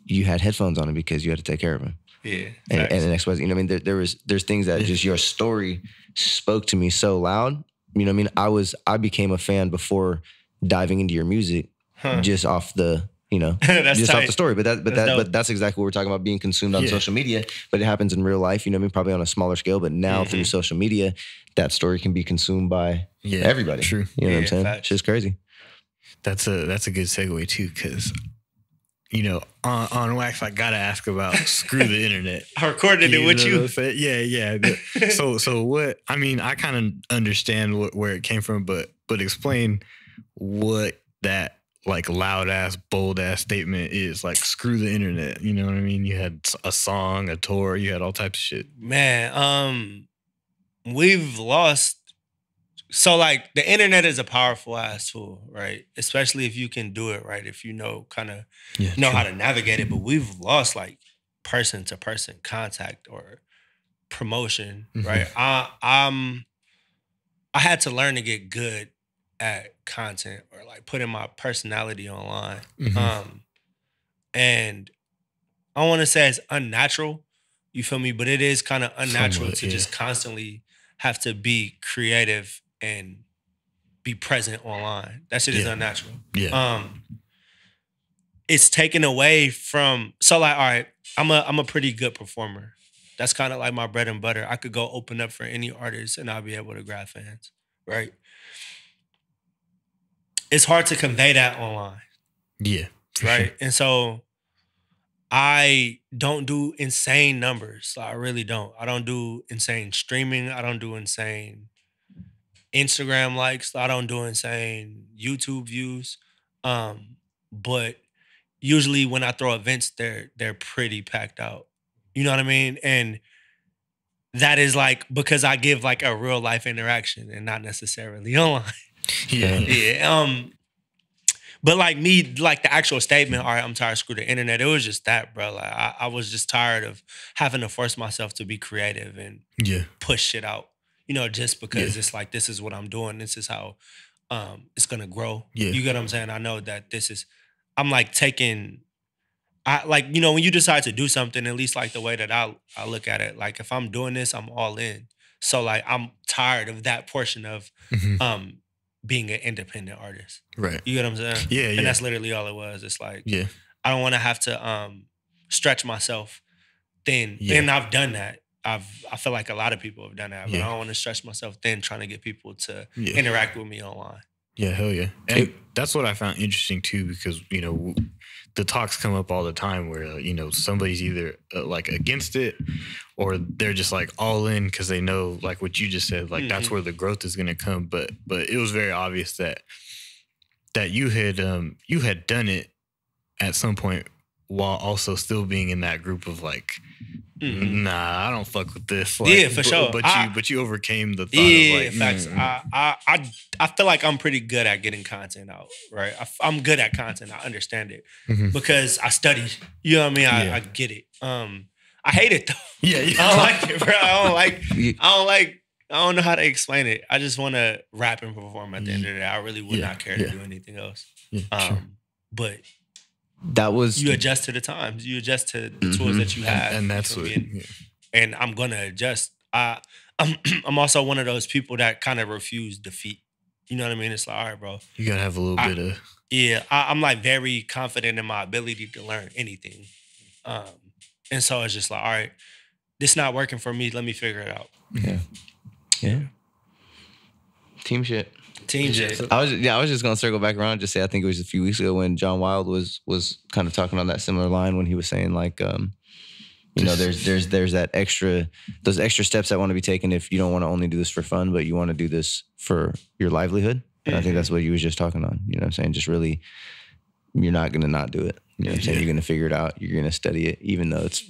You had headphones on him because you had to take care of him. Yeah. And the next was, there's things that just your story spoke to me so loud. You know what I mean? I became a fan before diving into your music, just off the just off the story. But that's exactly what we're talking about, being consumed on social media. But it happens in real life, probably on a smaller scale. But now through social media, that story can be consumed by everybody. True. You know what I'm saying? It's just crazy. That's a good segue too, because on Wax, I gotta ask about screw the internet. I recorded it with you. Yeah. So what? I mean, I kind of understand where it came from, but explain what that like loud ass, bold ass statement is. Like, screw the internet. You know what I mean? You had a song, a tour, you had all types of shit. Man, we've lost. So like the internet is a powerful ass tool, right? Especially if you can do it right, if you know how to navigate it. But we've lost like person to person contact or promotion, right? I had to learn to get good at content or like putting my personality online. And I don't want to say it's unnatural, you feel me? But it is kind of unnatural to just constantly have to be creative and be present online. That shit is unnatural. It's taken away from, so like, all right, I'm a pretty good performer. That's kind of like my bread and butter. I could go open up for any artist and I'll be able to grab fans, right? It's hard to convey that online. Yeah. Right. And so I don't do insane numbers. I really don't. I don't do insane streaming. I don't do insane Instagram likes. I don't do insane YouTube views. But usually when I throw events, they're pretty packed out. You know what I mean? And that is like because I give like a real life interaction and not necessarily online. But like me, like the actual statement, all right, I'm tired, screw the internet. It was just that, bro. Like I was just tired of having to force myself to be creative and push shit out. just because it's like, this is what I'm doing. This is how it's going to grow. Yeah. You get what I'm saying? I know that I'm like when you decide to do something, at least like the way that I look at it, like if I'm doing this, I'm all in. So like, I'm tired of that portion of being an independent artist. Right. You get what I'm saying? Yeah. And that's literally all it was. It's like, yeah. I don't want to have to stretch myself thin. Yeah. And I've done that. I feel like a lot of people have done that, but Yeah. I don't want to stretch myself thin trying to get people to Yeah. interact with me online. Yeah, hell yeah. And that's what I found interesting too, because, the talks come up all the time where, somebody's either like against it or they're just like all in because they know, like what you just said, like that's where the growth is going to come. But it was very obvious that you had done it at some point while also still being in that group of like, nah, I don't fuck with this. Like, yeah, for sure. But you overcame the thought of like, facts. I feel like I'm pretty good at getting content out, right? I'm good at content. I understand it because I studied. You know what I mean? I get it. I hate it though. Yeah, I don't like it, bro. I don't know how to explain it. I just want to rap and perform at the end of the day. I really would not care to do anything else. Yeah, sure. But that was you adjust to the times. You adjust to the tools that you have, and that's what. And I'm gonna adjust. I'm also one of those people that kind of refuse defeat. You know what I mean? It's like, all right, bro. You gotta have a little bit of. Yeah, I'm like very confident in my ability to learn anything, and so it's just like, all right, this not working for me. Let me figure it out. Yeah. Team shit. I was just gonna circle back around and just say I think it was a few weeks ago when John Wild was kind of talking on that similar line when he was saying like there's those extra steps that want to be taken if you don't want to only do this for fun but you want to do this for your livelihood. And I think that's what you was just talking on. You know what I'm saying? Just really, you're not gonna not do it. You know what I'm saying? You're gonna figure it out. You're gonna study it, even though it's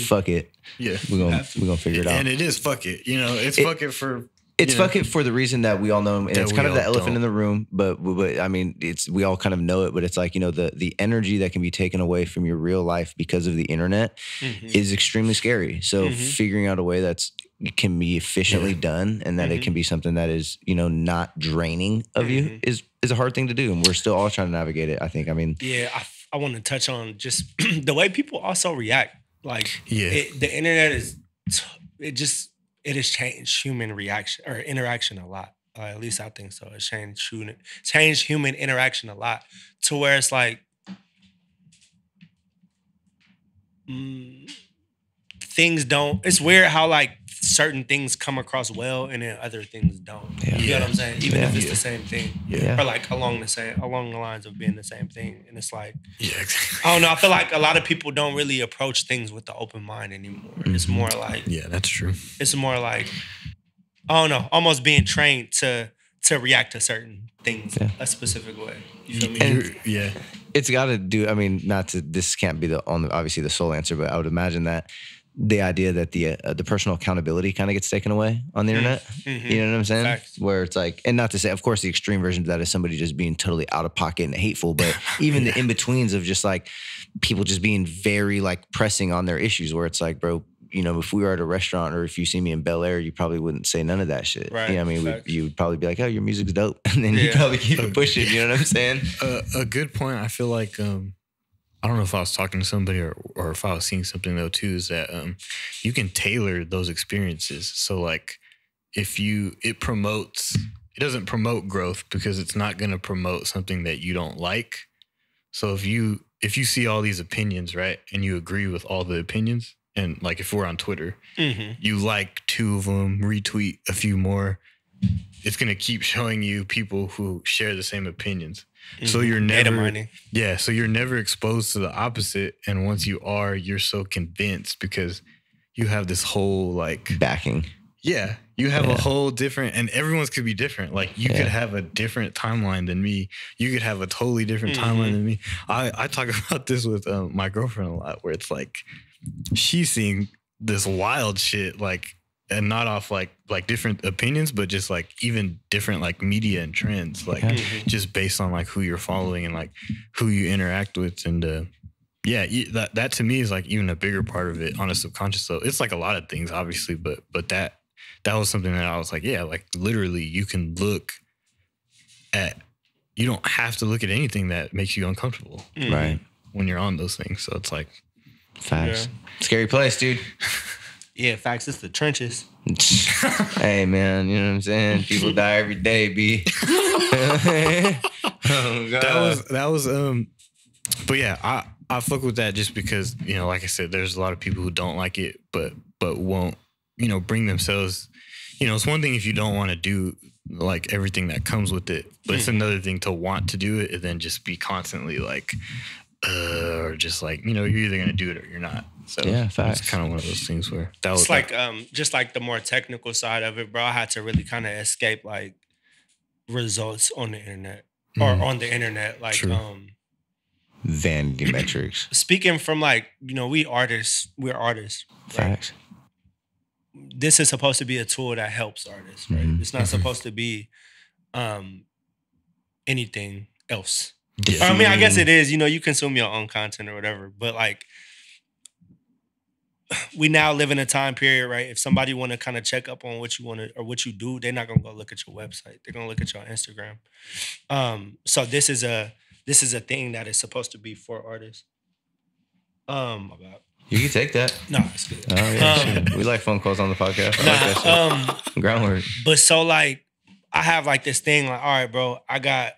fuck it. Yeah, we're gonna figure it out. And it is fuck it. It's fuck it for. It's fuck it for the reason that we all know, and it's kind of the elephant in the room. But I mean, we all kind of know it. But it's like the energy that can be taken away from your real life because of the internet is extremely scary. So figuring out a way that can be efficiently done, and that it can be something that is not draining of you is a hard thing to do, and we're still all trying to navigate it. I think. I mean, I want to touch on just the way people also react. Like, the internet it has changed human reaction or interaction a lot. At least I think so. It's changed human interaction a lot to where it's like things don't. It's weird how like certain things come across well and then other things don't. You know what I'm saying? Even if it's the same thing, or like along the lines of being the same thing. And it's like, exactly. I don't know. I feel like a lot of people don't really approach things with the open mind anymore. It's more like, that's true. It's more like, I don't know, almost being trained to react to certain things a specific way. You feel me? And it's got to do. I mean, this can't be obviously the sole answer, but I would imagine that the idea that the personal accountability kind of gets taken away on the internet. You know what I'm saying? Facts. Where it's like, and not to say, of course, the extreme version of that is somebody just being totally out of pocket and hateful, but even the in-betweens of just like people just being very like pressing on their issues where it's like, bro, if we were at a restaurant or if you see me in Bel Air, you probably wouldn't say none of that shit. Right. You know what I mean? You would probably be like, oh, your music's dope. And then you probably keep it pushing. You know what I'm saying? A good point. I feel like, I don't know if I was talking to somebody or if I was seeing something though too, is that you can tailor those experiences. So like it doesn't promote growth because it's not going to promote something that you don't like. So if you see all these opinions, right, and you agree with all the opinions, and like if we're on Twitter, you like 2 of them, retweet a few more, it's going to keep showing you people who share the same opinions. So you're never exposed to the opposite. And once you are, you're so convinced because you have this whole like backing. Yeah. You have a whole different, and everyone's could be different. Like you could have a different timeline than me. You could have a totally different timeline than me. I talk about this with my girlfriend a lot where it's like, she's seeing this wild shit, like, and not off like different opinions, but just like even different like media and trends, like just based on like who you're following and like who you interact with. And that to me is like even a bigger part of it on a subconscious level. It's like a lot of things, obviously, but that that was something that I was like, yeah, like literally you can look at, you don't have to look at anything that makes you uncomfortable. Right. When you're on those things. So it's like. Facts. Scary place, dude. Yeah, facts. It's the trenches. Hey, man, you know what I'm saying? People die every day, B. Oh, God. That was but yeah, I fuck with that just because, you know, like I said, there's a lot of people who don't like it, but won't, you know, bring themselves, you know, it's one thing if you don't want to do like everything that comes with it, but it's another thing to want to do it and then just be constantly like, or just like, you know, you're either going to do it or you're not. So yeah, facts. It's kind of one of those things where that was it's like just like the more technical side of it, bro. I had to really kind of escape like results on the internet or on the internet. Like, vanity metrics. Speaking from like, you know, we're artists. Facts. Right? This is supposed to be a tool that helps artists, right? It's not supposed to be anything else. Yeah. I mean, I guess it is, you know, you consume your own content or whatever, but like we now live in a time period, right? If somebody want to kind of check up on what you want to or what you do, they're not going to go look at your website. They're going to look at your Instagram. So this is a thing that is supposed to be for artists. My bad. You can take that. No, it's good. Oh, yeah, we like phone calls on the podcast. I like that shit. Groundwork. But so like, I have like this thing like, all right, bro, I got,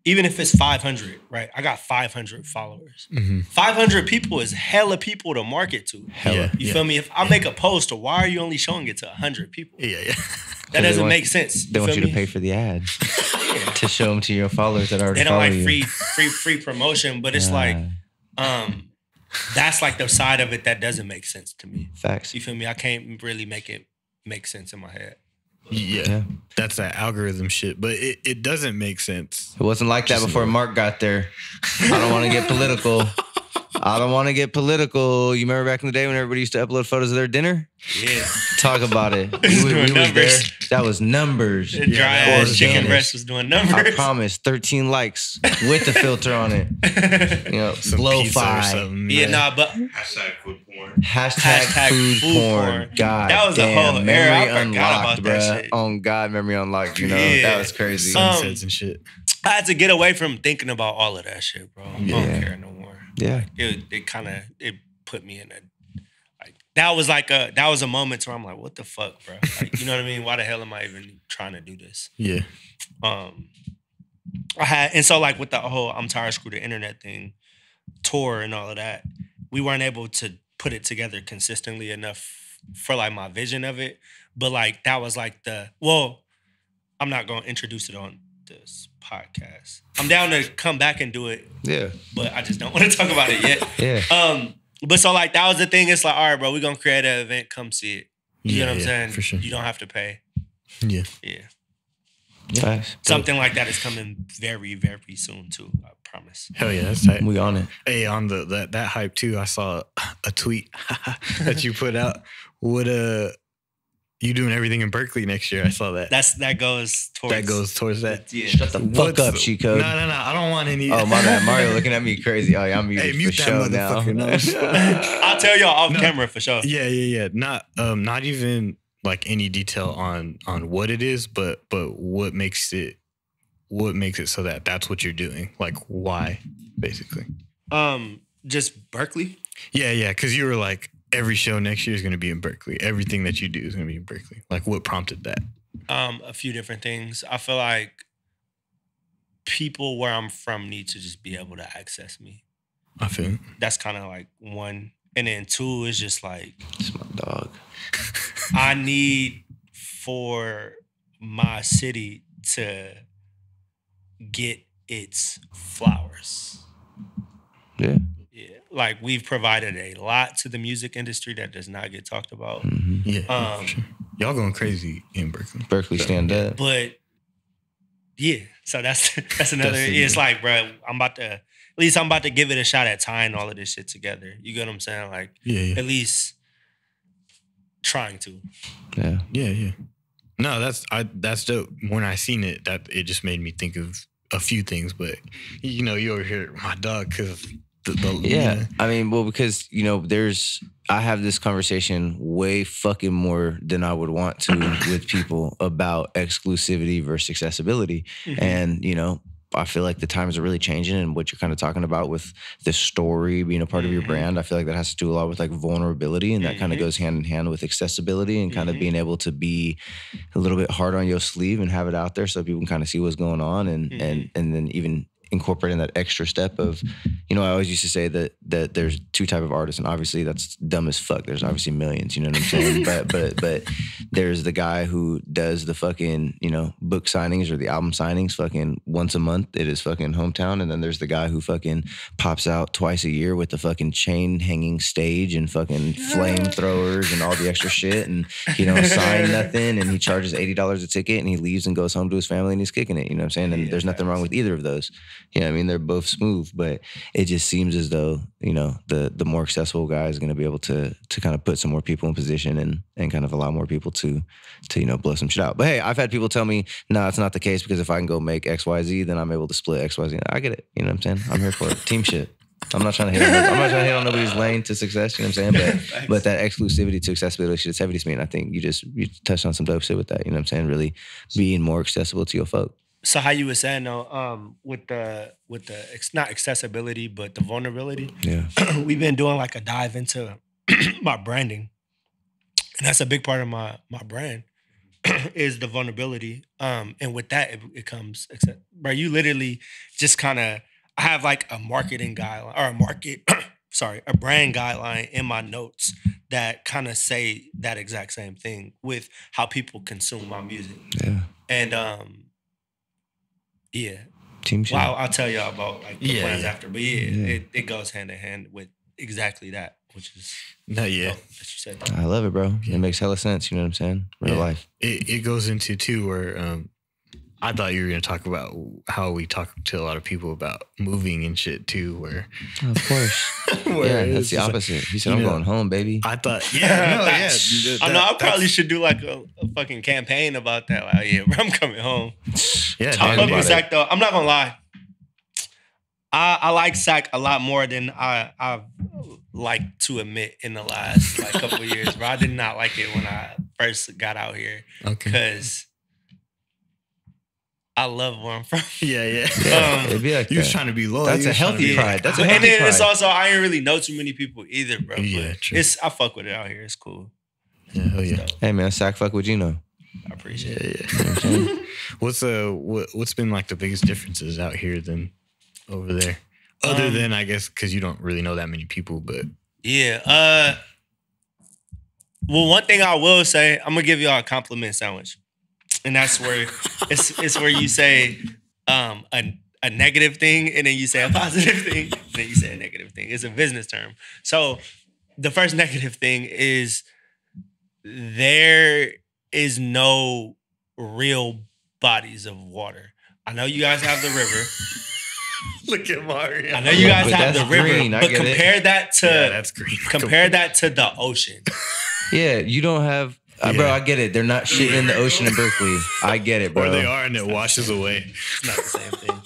even if it's 500, right? I got 500 followers. 500 people is hella people to market to. Hella. You feel me? If I make a post, why are you only showing it to 100 people? Yeah. That doesn't make sense. They want you to pay for the ads to show them to your followers that already follow you. They don't like free promotion, but it's like, that's like the side of it that doesn't make sense to me. Facts. You feel me? I can't really make it make sense in my head. Yeah. That's that algorithm shit, but it doesn't make sense. It wasn't like that before Mark got there. I don't want to get political. You remember back in the day when everybody used to upload photos of their dinner? Yeah. Talk about it. We was there. That was numbers. The dry ass chicken breast was doing numbers. I promise, 13 likes with the filter on it. You know, blow-fi. Yeah, but Hashtag food porn. Hashtag food porn. God, that was a whole memory era. I forgot unlocked, about that shit. On God, memory unlocked. You know, that was crazy. Sunsets and shit. I had to get away from thinking about all of that shit, bro. I don't care no more. Yeah, it put me in a like that was a moment where I'm like, what the fuck, bro? Like, you know what I mean? Why the hell am I even trying to do this? Yeah. So like with the whole I'm tired, screw the internet thing, tour and all of that, we weren't able to put it together consistently enough for like my vision of it. But like that was like I'm not gonna introduce it on this podcast. I'm down to come back and do it. Yeah. But I just don't want to talk about it yet. Yeah. But so like that was the thing. It's like, all right, bro, we're gonna create an event, come see it. You know what I'm saying? For sure. You don't have to pay. Yeah. Yeah. Something like that is coming very, very soon too. I promise. Hell yeah, that's tight. We on it. Hey, on that hype too, I saw a tweet that you put out. What you doing everything in Berkeley next year? I saw that. That goes towards that. Yeah. Shut the fuck up, Chico. No. I don't want any. Oh, my bad. Mario looking at me crazy. Oh, yeah, I'm muted mute for that show now. motherfucker. I'll tell y'all off camera for sure. Yeah. Not even like any detail on what it is, but what makes it so that that's what you're doing. Like why, basically. Just Berkeley. Yeah. Because you were like, every show next year is going to be in Berkeley. Everything that you do is going to be in Berkeley. Like, what prompted that? A few different things. I feel like people where I'm from need to just be able to access me. I feel it. That's kind of like one. And then two is just like... It's my dog. I need for my city to get its flowers. Yeah. Like we've provided a lot to the music industry that does not get talked about. Mm-hmm. Yeah, sure. Y'all going crazy in Berkeley. Berkeley stand up. But yeah, so that's another. It's like, bro, I'm about to give it a shot at tying all of this shit together. You get what I'm saying? Like, at least trying to. Yeah. No, that's dope. When I seen it, that it just made me think of a few things. But you know, you over here, my dog, because Yeah, I mean, well, because I have this conversation way fucking more than I would want to with people about exclusivity versus accessibility, and I feel like the times are really changing, and what you're kind of talking about with the story being a part of your brand, I feel like that has to do a lot with like vulnerability, and that kind of goes hand in hand with accessibility and kind of being able to be a little bit hard on your sleeve and have it out there so people can kind of see what's going on, and then even incorporating that extra step of, I always used to say that there's two type of artists, and obviously that's dumb as fuck. There's obviously millions, you know what I'm saying? but there's the guy who does the fucking, book signings or the album signings fucking once a month at his fucking hometown, and then there's the guy who fucking pops out twice a year with the fucking chain hanging stage and fucking flamethrowers and all the extra shit, and he don't sign nothing, and he charges $80 a ticket, and he leaves and goes home to his family, and he's kicking it, you know what I'm saying? And there's nothing wrong with either of those. I mean, they're both smooth, but it just seems as though, the more accessible guy is going to be able to kind of put some more people in position and kind of allow more people to blow some shit out. But hey, I've had people tell me, no, it's not the case, because if I can go make XYZ, then I'm able to split XYZ. I get it. You know what I'm saying? I'm here for it. Team shit. I'm not trying to hit on nobody's lane to success, you know what I'm saying? But that exclusivity to accessibility shit is heavy to me. And I think you touched on some dope shit with that, you know what I'm saying? Really being more accessible to your folk. So how you were saying though, with the not accessibility but the vulnerability, we've been doing like a dive into my branding, and that's a big part of my brand is the vulnerability. And with that, it comes, bro. You literally just kind of, I have like a marketing guideline or a brand guideline in my notes that kind of say that exact same thing with how people consume my music. Yeah, and yeah. Team shit. Well, I'll tell y'all about like the plans after, but it goes hand in hand with exactly that, which is that you said that. I love it, bro. It makes hella sense. You know what I'm saying? Real life. It goes into too where I thought you were going to talk about how we talk to a lot of people about moving and shit too, where... Of course. That's the opposite. He said, I'm going home, baby. I thought, I probably should do like a fucking campaign about that. Like, bro, I'm coming home. Yeah, I fuck with Sac though. I'm not going to lie. I like Sac a lot more than I've like to admit in the last like couple of years, bro. I did not like it when I first got out here. Okay. Because... I love where I'm from. Yeah. It'd be like you was trying to be loyal. That's a healthy pride. That's a healthy pride. And then it's also, I ain't really know too many people either, bro. Yeah, true. I fuck with it out here. It's cool. Yeah, hell yeah. Hey man, Sac fuck with Gino. I appreciate it. Yeah. What's been like the biggest differences out here than over there? Other than, I guess, because you don't really know that many people, but... Yeah. Well, one thing I will say, I'm going to give y'all a compliment sandwich. And that's where it's where you say a negative thing, and then you say a positive thing, and then you say a negative thing. It's a business term. So the first negative thing is there is no real bodies of water. I know you guys have the river. Look at Mario. I know you guys have the river, green. but compare that to that's green. Compare that to the ocean. Yeah, you don't have... bro, I get it. They're not shitting in the ocean in Berkeley. I get it, bro. Or they are, and it washes away. It's not the same thing.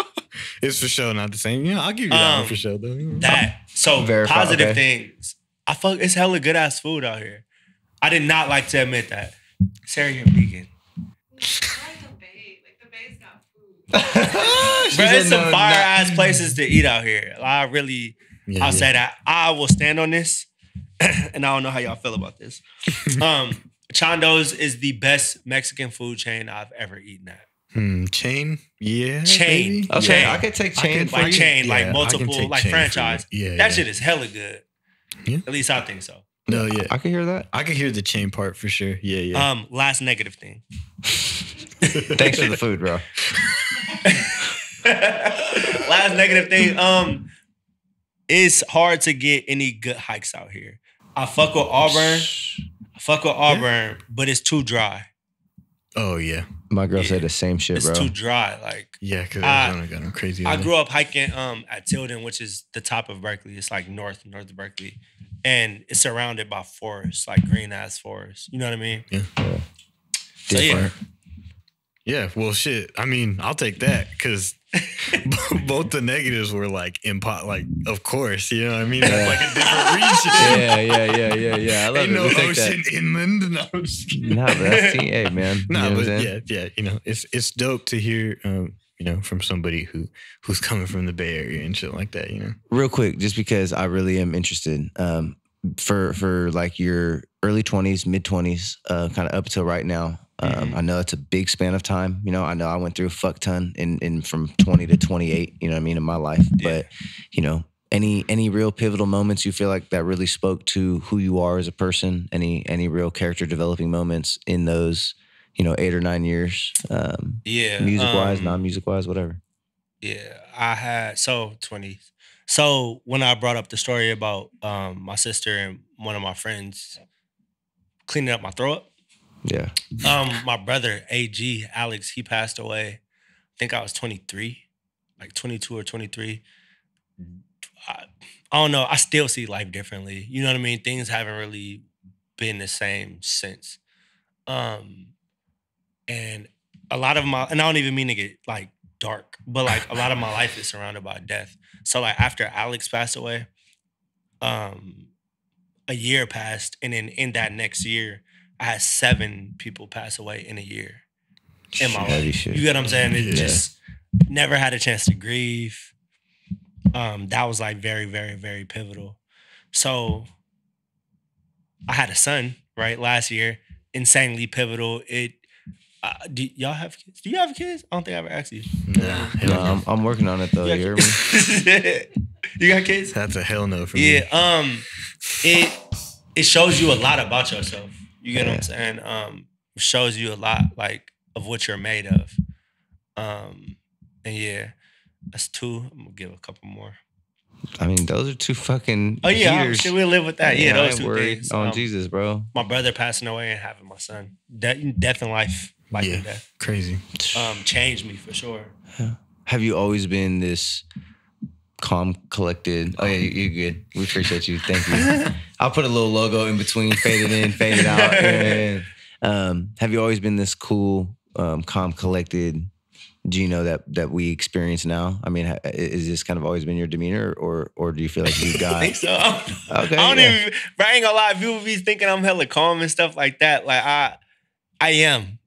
It's for sure not the same. Yeah, I'll give you that one for sure, though. Positive things. It's hella good ass food out here. I did not like to admit that. Sarah, you're vegan. The Bay's got food. Bro, there's some fire ass places to eat out here. I'll say that. I will stand on this, and I don't know how y'all feel about this. Chando's is the best Mexican food chain I've ever eaten at. Chain? Yeah. Chain. Maybe? Okay, Chain. I could take chain. Multiple, like franchise. That shit is hella good. Yeah. At least I think so. No, yeah. I can hear that. I can hear the chain part for sure. Yeah. Last negative thing. Thanks for the food, bro. Last negative thing. It's hard to get any good hikes out here. I fuck with Auburn, but it's too dry. Oh, yeah. My girl said the same shit, bro. It's too dry. Like, yeah, because Arizona got them crazy. I grew up hiking at Tilden, which is the top of Berkeley. It's like north of Berkeley. And it's surrounded by forests, like green ass forests. You know what I mean? Yeah. So yeah. Yeah, well, shit. I mean, I'll take that because both the negatives were like like, of course, you know what I mean? That's like a different region. Yeah. I love Ain't it. no We'll take ocean that. inland. No, I'm just kidding. Nah, but that's TA, man. You Nah, know what but I'm saying? yeah, you know, it's dope to hear, you know, from somebody who's coming from the Bay Area and shit like that, you know. Real quick, just because I really am interested, for like your early 20s, mid 20s, kind of up till right now. I know it's a big span of time. You know, I know I went through a fuck ton in from 20 to 28. You know what I mean, in my life. Yeah. But you know, any real pivotal moments you feel like that really spoke to who you are as a person? Any real character developing moments in those, you know, 8 or 9 years? Music wise, non-music wise, whatever. Yeah, I had 20s. So when I brought up the story about my sister and one of my friends cleaning up my throat, Yeah. my brother AG Alex, he passed away. I think I was 23, like 22 or 23. I don't know. I still see life differently. You know what I mean? Things haven't really been the same since. And a lot of and I don't even mean to get like dark, but like a lot of my life is surrounded by death. So like after Alex passed away, a year passed, and then in that next year, I had 7 people pass away in a year in my life. Shit. You get what I'm saying? It just never had a chance to grieve. That was like very, very, very pivotal. So I had a son, right, last year. Insanely pivotal. Do y'all have kids? Do you have kids? I don't think I ever asked you. Nah, I'm working on it though. You hear me? You got kids? That's a hell no for me. Yeah. It shows you a lot about yourself. You get what I'm saying? It shows you a lot like of what you're made of. And yeah, that's 2. I'm gonna give a couple more. I mean, those are 2 fucking. Oh yeah, heaters. we'll live with that. Yeah, I those ain't 2 worried things. on Jesus, bro. My brother passing away and having my son. Death and life and death. Crazy. Changed me for sure. Have you always been this calm, collected? Oh yeah, you're good. We appreciate you. Thank you. I'll put a little logo in between, faded in, faded out. And, have you always been this cool, calm, collected Gino that we experience now? I mean, is this kind of always been your demeanor, or do you feel like you got? I think so. Okay, I don't even. But I ain't gonna lie. People be thinking I'm hella calm and stuff like that. Like I am.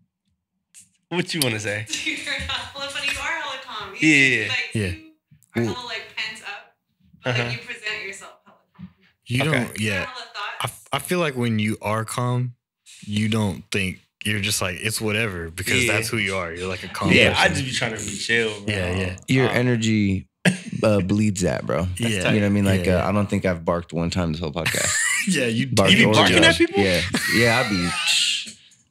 What you want to say? You're not, well, but you are hella calm. Yeah. Like, Yeah. you are hella like pent up, but like you present yourself hella calm. You Okay. don't, You yeah. have hella thoughts. I feel like when you are calm, you don't think, you're just like, it's whatever, because that's who you are. You're like a calm Yeah, I person. just be trying to be chill, bro. Yeah. Your energy bleeds that, bro. Yeah. You know what I mean? Like, Yeah. I don't think I've barked one time this whole podcast. Yeah, you Barked You be or barking at judged. people? Yeah,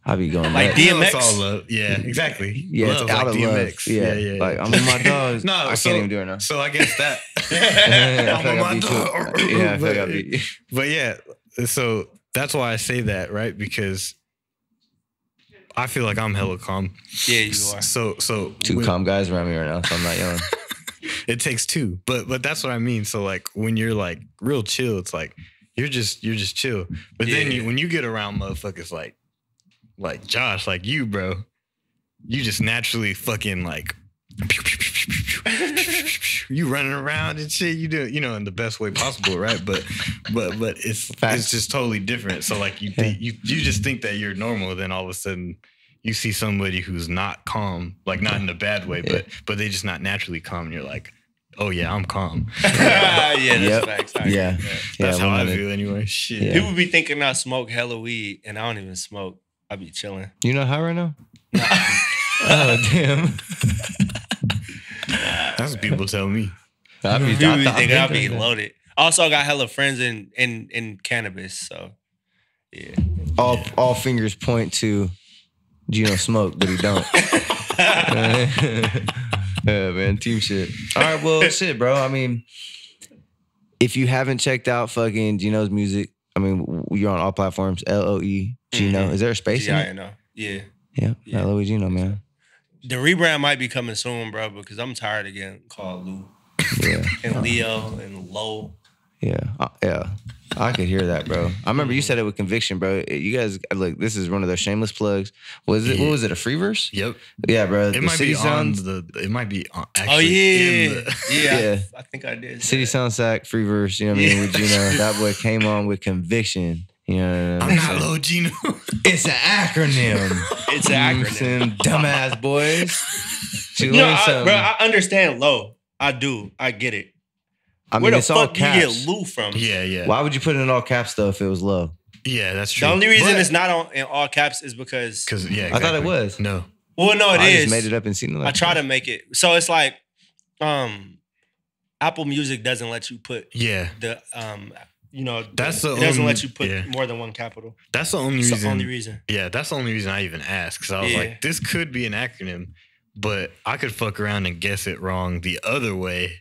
I'd be going Like nuts. You know DMX? it's all love. Yeah, exactly. Yeah, it's Love, out like of love. DMX. Yeah. Like, I'm with my dogs. No, I so- can't even do it now. So I guess that. I feel I'm like I on beat my you. dog. Yeah, I feel like I beat you. But yeah, so that's why I say that, right? Because I feel like I'm hella calm. Yeah, you are. So 2 when- calm guys around me right now, so I'm not yelling. It takes 2, but that's what I mean. So like when you're like real chill, it's like you're just chill. But then Yeah. when you get around motherfuckers like Josh, like you, bro, you just naturally fucking like you running around and shit. You do, you know, in the best way possible, right? But it's just totally different. So like you just think that you're normal, then all of a sudden you see somebody who's not calm, like not in a bad way, but they just not naturally calm. And you're like, oh yeah, I'm calm. Yeah, that's Yep. facts. I agree Yeah. with that. That's how I 100. feel anyway. Shit. Yeah. People be thinking I smoke hella weed, and I don't even smoke. I be chilling. You not high right now? Oh, damn. That's what people tell me. People be thinking I be loaded. Also, I got hella friends in cannabis, so yeah. All fingers point to Gino smoke, but he don't. Yeah, man, team shit. All right, well, shit, bro. I mean, if you haven't checked out fucking Gino's music, I mean, you're on all platforms. LOE Gino. Is there a space in it? G-I-N-O. Yeah. Yeah, LOE Gino, man. The rebrand might be coming soon, bro, because I'm tired of getting called Lou Yeah, and Leo and Lo. Yeah. I could hear that, bro. I remember you said it with conviction, bro. You guys, look, this is one of those shameless plugs. Was it? What was it? A free verse? Yep. Yeah, bro. It might be on the. It might be on, actually. Oh yeah, in the, yeah. I think I did. CitySound Sac free verse. You know what I mean? With Gino, that boy came on with conviction. You know what I mean? I'm not LOE Gino. It's an acronym. It's an acronym. Dumbass boys. Bro, I understand low. I do. I get it. I mean, where the it's all fuck you caps. get Lou from? Yeah. Why would you put it in all caps though if it was low? Yeah, that's true. The only reason it's not in all caps is because exactly. I thought it was. No. Well, no, I just made it up and seen it. I try to make it so it's like, Apple Music doesn't let you put the it doesn't let you put more than one capital. That's the only reason. The only reason. Yeah, that's the only reason I even asked because I was like, this could be an acronym, but I could fuck around and guess it wrong the other way.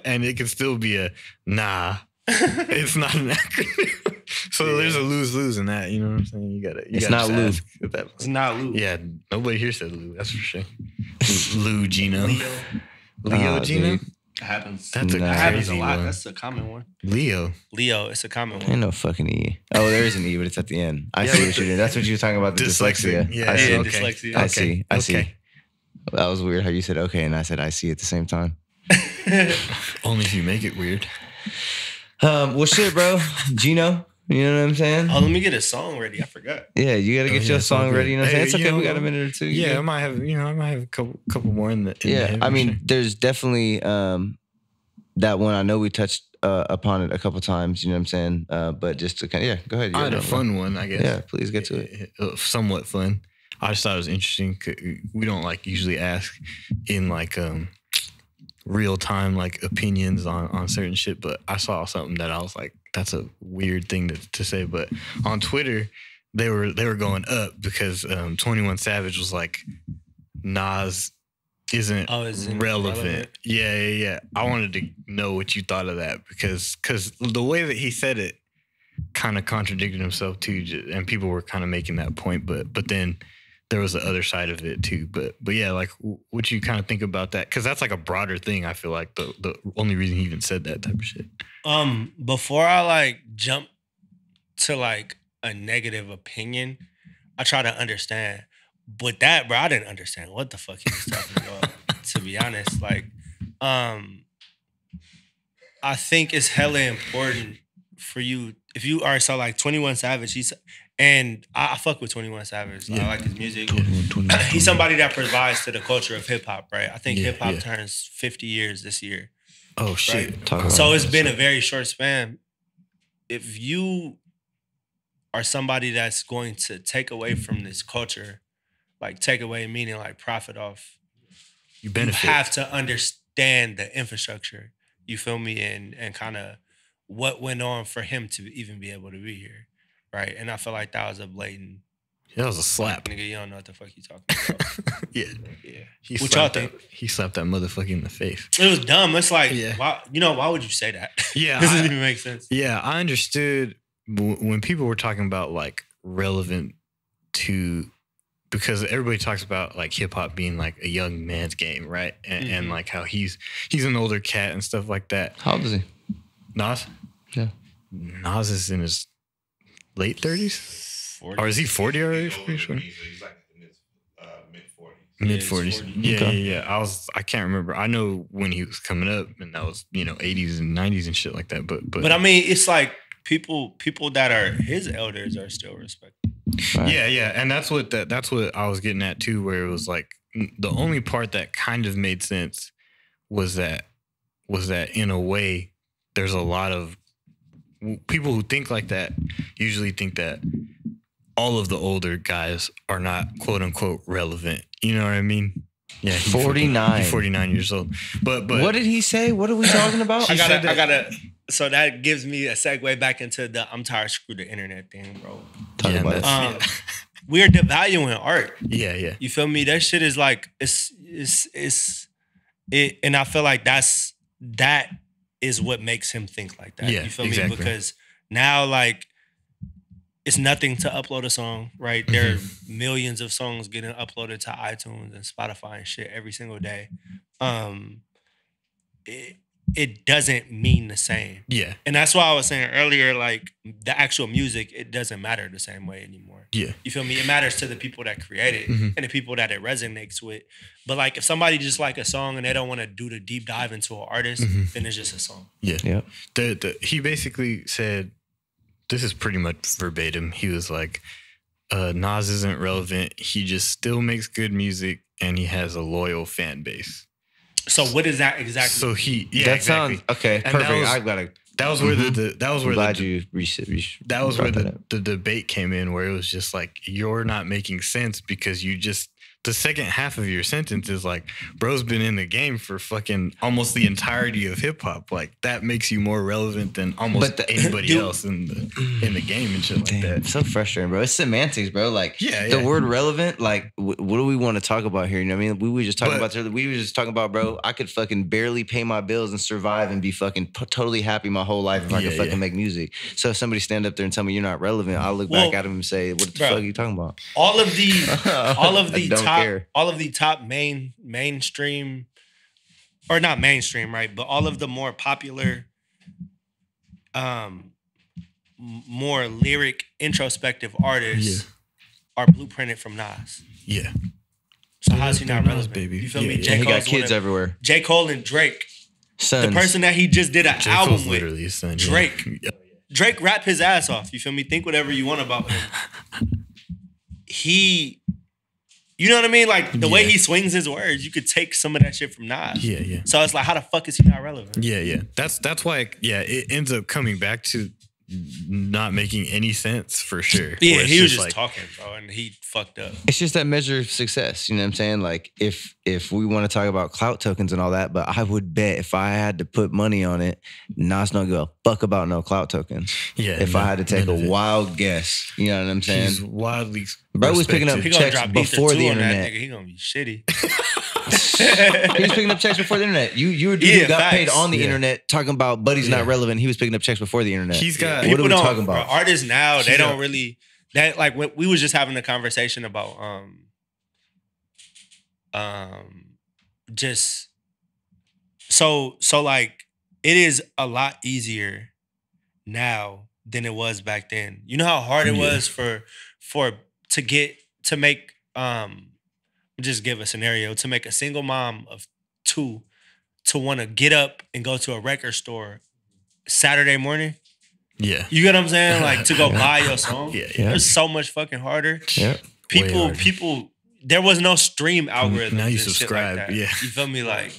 And it could still be a nah. It's not an acronym. So there's a lose-lose in that. You know what I'm saying? It's not Lou. It's not Lou. Yeah, nobody here said Lou. That's for sure. LOE Gino. Leo Gino. Dude. Happens. That's a happens a lot. one. That's a common one. Leo. It's a common one. Ain't no fucking E. Oh, there is an E, but it's at the end. I see what you're doing. That's what you were talking about, the dyslexia. Yeah, I see. Dyslexia. I see. That was weird how you said okay and I said I see at the same time. Only if you make it weird. Well, shit, bro. Gino, you know what I'm saying? Oh, let me get a song ready. I forgot. Yeah, you gotta get your song ready. You know what I'm saying? It's okay. We got a minute or two. Yeah, I might have a couple more in the. Yeah, I mean, there's definitely that one. I know we touched upon it a couple times. You know what I'm saying? But just to kind of go ahead. I had a fun one, I guess. Yeah, please get to it. Somewhat fun. I just thought it was interesting. We don't usually ask in real time opinions on certain shit, but I saw something that I was like, that's a weird thing to say. But on Twitter, they were going up because 21 Savage was like, Nas isn't relevant. Yeah. I wanted to know what you thought of that because the way that he said it kind of contradicted himself too, and people were kind of making that point, but then there was the other side of it too. But yeah, what you kind of think about that? Because that's a broader thing. I feel like the only reason he even said that type of shit. Before I jump to a negative opinion, I try to understand. But that, bro, I didn't understand what the fuck he was talking about. To be honest, I think it's hella important for you if you are 21 Savage. And I fuck with 21 Savage. Yeah. I like his music. He's somebody that provides to the culture of hip hop, right? I think hip hop turns 50 years this year. Oh shit! Right? So it's been a very short span. If you are somebody that's going to take away from this culture, take away meaning profit off, you benefit. You have to understand the infrastructure. You feel me? And kind of what went on for him to even be able to be here. Right, and I feel like that was a blatant. That was a slap, nigga. You don't know what the fuck you talking about. Yeah. What y'all think? He slapped that motherfucker in the face. It was dumb. It's why would you say that? Yeah, this doesn't even make sense. Yeah, I understood when people were talking about relevant to, because everybody talks about hip hop being a young man's game, right? And how he's an older cat and stuff like that. How old is he? Nas? Yeah, Nas is in his late 30s? Or is he 40 already? Pretty sure. He's in his mid-40s. Yeah. I can't remember. I know when he was coming up, and that was 80s and 90s and shit like that. But I mean, it's people that are his elders are still respected. Right. Yeah, and that's what I was getting at too, where it was the only part that kind of made sense was that in a way there's a lot of people who think like that usually think that all of the older guys are not quote unquote relevant. You know what I mean? Yeah, 49. He's 49 years old. But what did he say? What are we talking about? I gotta. So that gives me a segue back into the I'm tired, screw the internet thing, bro. We're devaluing art. Yeah. You feel me? That shit is it, and I feel like that is what makes him think like that. Yeah, you feel exactly. me? Because now it's nothing to upload a song, right? There are millions of songs getting uploaded to iTunes and Spotify and shit every single day. it doesn't mean the same. Yeah. And that's why I was saying earlier, like the actual music, it doesn't matter the same way anymore. Yeah. You feel me? It matters to the people that create it Mm-hmm. and the people that it resonates with. But like if somebody just like a song and they don't want to do the deep dive into an artist, then it's just a song. Yeah. Yeah. He basically said, this is pretty much verbatim. He was like, Nas isn't relevant. He just still makes good music and he has a loyal fan base. So what is that exactly? So That sounds okay. And Perfect. that was where the debate came in, where it was just like, you're not making sense because you just, the second half of your sentence is like, bro's been in the game for fucking almost the entirety of hip hop. Like that makes you more relevant than almost anybody else in the game and shit like that. It's so frustrating, bro. It's semantics, bro. Like the word relevant, like what do we want to talk about here? You know what I mean? We were just talking about, bro, I could fucking barely pay my bills and survive and be fucking totally happy my whole life if I could fucking make music. So if somebody stand up there and tell me you're not relevant, I'll look back at him and say, what the fuck are you talking about? All of the top mainstream, or not mainstream, right? But all of the more popular, more lyric, introspective artists are blueprinted from Nas. Yeah. So how's he not Nas, relevant? baby. You feel Yeah, me? yeah. J. He got Cole's kids everywhere. J. Cole and Drake. Sons. The person that he just did an J. album Cole's with. literally his son. Drake. Yeah. Drake rap his ass off. You feel me? Think whatever you want about him. You know what I mean? Like the way he swings his words, you could take some of that shit from Nas. Yeah. So it's like, how the fuck is he not relevant? Yeah. That's why, it ends up coming back to not making any sense for sure. Yeah, he was just like, talking, bro, and he fucked up. It's just that measure of success. You know what I'm saying? Like if we want to talk about clout tokens and all that, but I would bet if I had to put money on it, Nas don't give a fuck about no clout tokens. Yeah. If I had to take a wild guess, you know what I'm saying? He's wildly Bro was picking up respected. checks before the internet. He gonna be shitty. He was picking up checks before the internet. You were a dude who got paid on the internet talking about buddy's not relevant. He was picking up checks before the internet. He's got what are we talking about? Bro, artists now, they don't really that like when we was just having a conversation about just so like it is a lot easier now than it was back then. You know how hard it was to make just give a scenario, to make a single mom of 2 to want to get up and go to a record store Saturday morning. Yeah. You get what I'm saying? Like to go buy your song. Yeah. It's so much fucking harder. Yeah. People, there was no stream algorithm. Now you subscribe. Like that. Yeah. You feel me? Like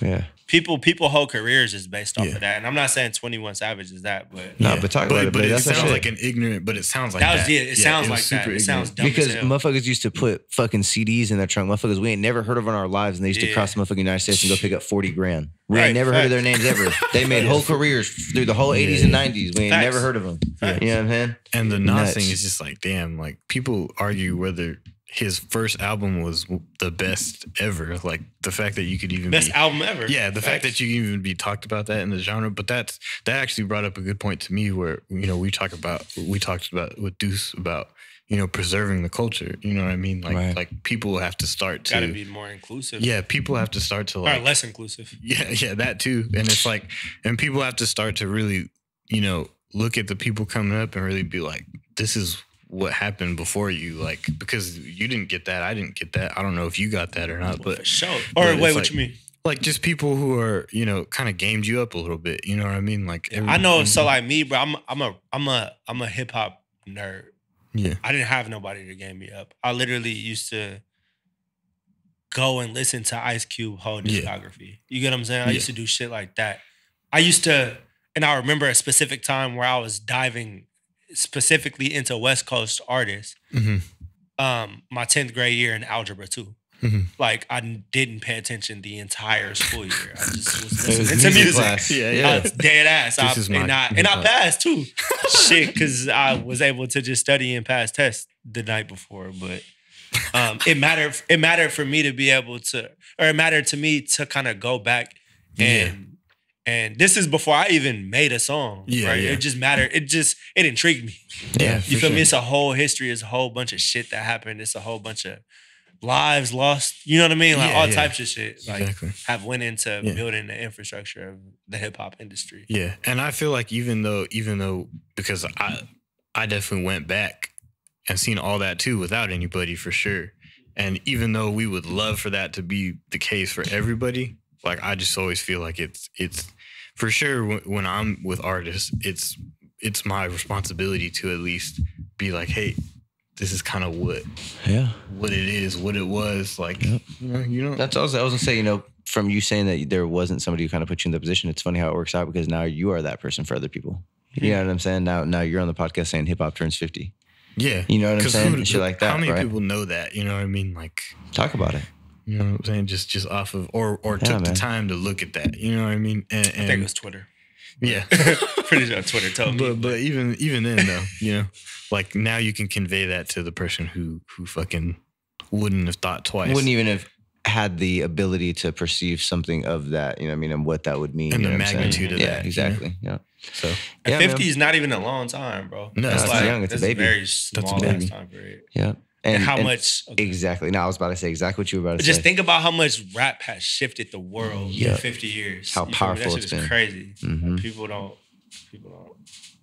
people whole careers is based off of that. And I'm not saying 21 Savage is that, but but talk about it. But it that's sounds like an ignorant, but it sounds like that. It sounds like that. It sounds dumb because as hell. motherfuckers used to put fucking CDs in their trunk. Motherfuckers we ain't never heard of in our lives, and they used to cross the motherfucking United States and go pick up 40 grand. We ain't never heard of their names ever. They made whole careers through the whole 80s and 90s. We ain't never heard of them. You know what I'm saying? And the Nas thing is just like, damn, like people argue whether his first album was the best ever. Like the fact that you could even best album ever. Yeah, the fact that you can even be talked about that in the genre. But that actually brought up a good point to me where, we talked about with Deuce about, preserving the culture. You know what I mean? Like like people have to start to gotta be more inclusive. Yeah, people have to start to like or less inclusive. Yeah, that too. And it's like, and people have to start to really, look at the people coming up and really be like, this is what happened before you, like, because you didn't get that, I didn't get that. I don't know if you got that or not, but for sure. Or wait, what you mean? Like just people who are, kind of gamed you up a little bit. You know what I mean? Like I know. So like me, bro, I'm a hip hop nerd. Yeah. I didn't have nobody to game me up. I literally used to go and listen to Ice Cube whole discography. You get what I'm saying? I used to do shit like that. And I remember a specific time where I was diving specifically into West Coast artists. Mm-hmm. My 10th grade year in algebra too. Mm-hmm. Like I didn't pay attention the entire school year. I just was listening to music. Class. Yeah. Dead ass. I passed too. Shit, because I was able to just study and pass tests the night before. But it mattered for me to be able to, or it mattered to me to kind of go back and this is before I even made a song. Yeah, right? yeah. It just mattered. It intrigued me. Yeah, You feel me? It's a whole history. It's a whole bunch of shit that happened. It's a whole bunch of lives lost. You know what I mean? Like all Yeah. types of shit. Like Exactly. have went into building the infrastructure of the hip hop industry. Yeah, and I feel like even though because I definitely went back and seen all that too without anybody for sure. And even though we would love for that to be the case for everybody, like I just always feel like it's for sure when I'm with artists, it's my responsibility to at least be like, hey, this is kind of what it is, what it was, like, you know. That's also, I was gonna say, you know, from you saying that there wasn't somebody who kind of put you in the position, it's funny how it works out because now you are that person for other people. You know what I'm saying? Now you're on the podcast saying hip hop turns 50. Yeah. You know what I'm saying? Shit like that. How many right? people know that? You know what I mean? Like, talk about it. You know what I'm saying? Just off of, or took the time to look at that. You know what I mean? And I think it was Twitter. Yeah. Pretty sure Twitter told me. But even then though, you know, like now you can convey that to the person who fucking wouldn't have thought twice. Wouldn't even have had the ability to perceive something of that, you know what I mean, and what that would mean. And you the know magnitude of that. Yeah, exactly. You know? Yeah. So and 50 is not even a long time, bro. No, that's it's like, young. It's a baby. Very small baby. time period. Yeah. And how much exactly. No, I was about to say exactly what you were about to say. Just think about how much rap has shifted the world in 50 years. How powerful it's been. Crazy. People don't.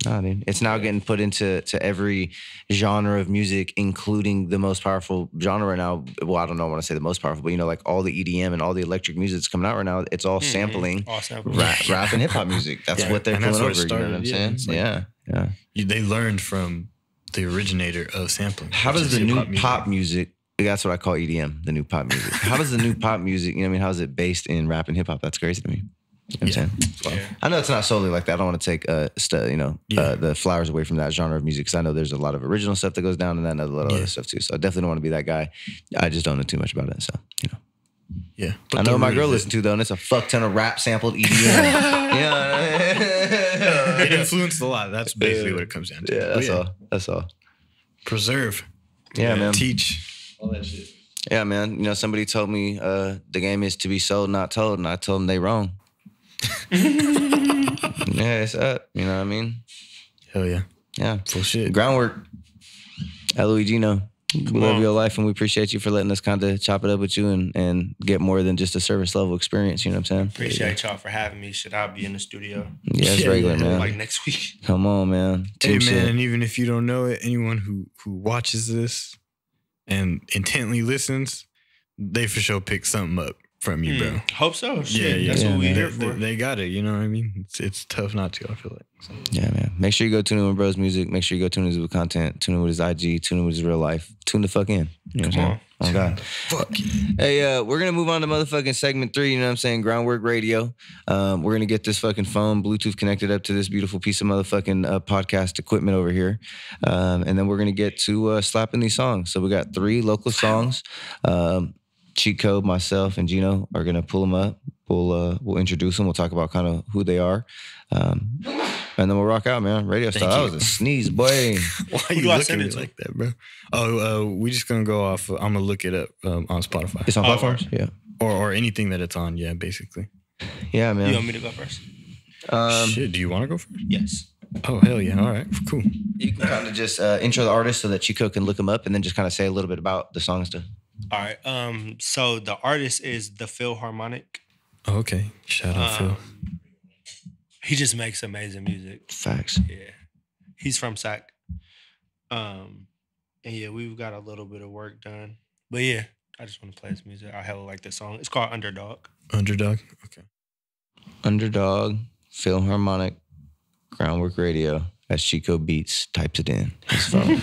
No, dude. It's now getting put into every genre of music, including the most powerful genre right now. Well, I don't know. I want to say the most powerful, but you know, like all the EDM and all the electric music that's coming out right now, it's all sampling rap and hip hop music. That's what they're pulling over. You know what I'm saying? Like, yeah. They learned from the originator of sampling. How does the new pop music? That's what I call EDM, the new pop music. How does the new pop music? You know what I mean? How is it based in rap and hip hop? That's crazy to me. You know what I'm saying? I know it's not solely like that. I don't want to take the flowers away from that genre of music because I know there's a lot of original stuff that goes down and then a lot of other stuff too. So I definitely don't want to be that guy. I just don't know too much about it. So, you know. Yeah. I know my girl listens to though, and it's a fuck ton of rap sampled EDM. It influenced a lot. That's basically what it comes down to. Yeah, that's all. Preserve. Yeah, man. Teach. All that shit. Yeah, man. You know, somebody told me the game is to be sold, not told, and I told them they wrong. Yeah, it's up. You know what I mean? Hell yeah. Yeah. Full shit. Groundwork. LOE Gino. We love your life and we appreciate you for letting us kind of chop it up with you and get more than just a service level experience. You know what I'm saying? Appreciate y'all for having me. Should I be in the studio? Yeah, it's regular, man. Like next week. Come on, man. Hey, man, and even if you don't know it, anyone who watches this and intently listens, they for sure pick something up from you, bro. Hope so. Shit. That's what we here for. They got it. You know what I mean? It's tough not to, I feel like. So. Yeah, man. Make sure you go tune in with Bro's music. Make sure you go tune in with content. Tune in with his IG. Tune in with his real life. Tune the fuck in. You know what I'm saying? Oh, God. Fuck. Hey, we're going to move on to motherfucking segment 3. You know what I'm saying? Groundwork Radio. We're going to get this fucking phone Bluetooth connected up to this beautiful piece of motherfucking podcast equipment over here. And then we're going to get to slapping these songs. So we got 3 local songs. Cheat Code, myself, and Gino are gonna pull them up. We'll introduce them. We'll talk about kind of who they are, and then we'll rock out, man. Radio style. That was a sneeze, boy. Why are you looking at me like that, bro? Oh, we just gonna go off. I'm gonna look it up on Spotify. It's on platforms, yeah, or anything that it's on, yeah, basically. Yeah, man. You want me to go first? Shit, do you want to go first? Yes. Oh, hell yeah. All right, cool. You can kind of just intro the artist so that Chico can look them up, and then just kind of say a little bit about the songs too. All right. So the artist is the Philharmonic. Oh, okay. Shout out Phil. He just makes amazing music. Facts. Yeah. He's from Sac. And yeah, we've got a little bit of work done. But yeah, I just want to play his music. I hella like this song. It's called Underdog. Underdog? Okay. Underdog, Philharmonic, Groundwork Radio. That's Chico Beats. Types it in his phone.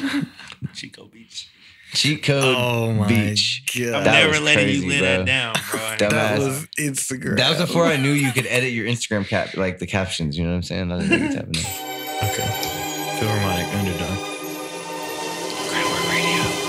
Chico Beats. Cheat Code Beach. God. I'm never letting you lay that down, bro. That was Instagram. That was before I knew you could edit your Instagram like the captions. You know what I'm saying? I didn't think it's happening. Okay. Philharmonic, Underdog. Groundwork Radio.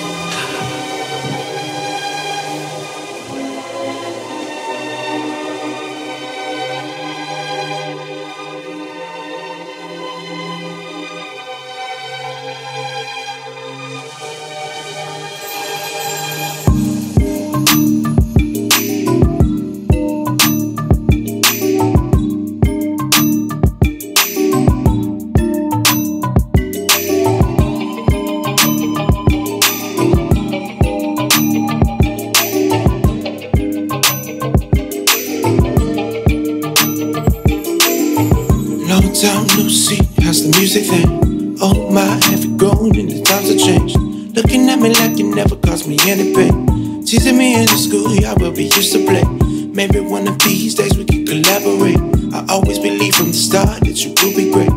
music then. Oh my, have you grown and the times have changed? Looking at me like you never caused me any pain. Teasing me in the schoolyard where we used to play. Maybe one of these days we could collaborate. I always believed from the start that you would be great.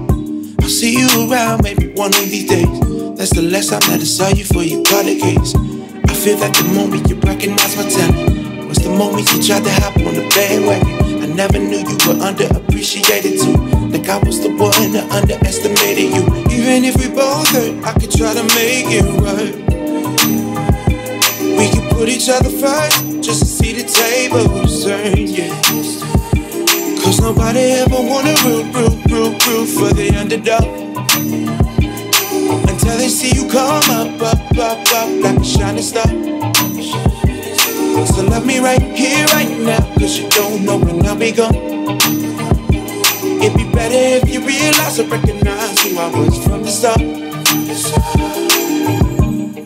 I'll see you around maybe one of these days. That's the last time that I saw you for your caught a case. I feel that the moment you recognize my talent was the moment you tried to hop on the bandwagon. I never knew you were underappreciated too. Like I was the one that underestimated you. Even if we both hurt, I could try to make it right. We could put each other first, just to see the tables turn, yeah. Cause nobody ever wanna root for the underdog. Until they see you come up like a shining star. So love me right here, right now, cause you don't know when I'll be gone. It'd be better if you realize or recognize who I was from the start.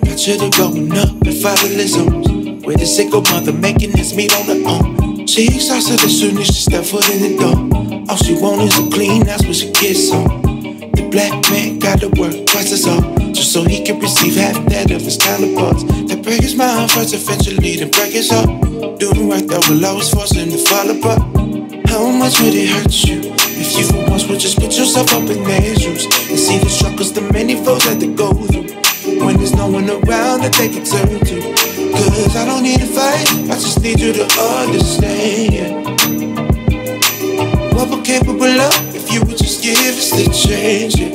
Got you to going up and fatherlisms, with a single mother making this meat on her own. She exhausted as soon as she stepped foot in the door. All she wants is a clean house when she gets home. The black man gotta work twice as hard, just so he can receive half that of his counterparts. That break his mind first, eventually then break his heart. Doing work that will always force him to fall apart. How much would it hurt you if you for once would just put yourself up in their shoes and see the struggles the many folks had to go through when there's no one around that they can turn to? Cause I don't need to fight, I just need you to understand what we're capable of if you would just give us the chance, yeah.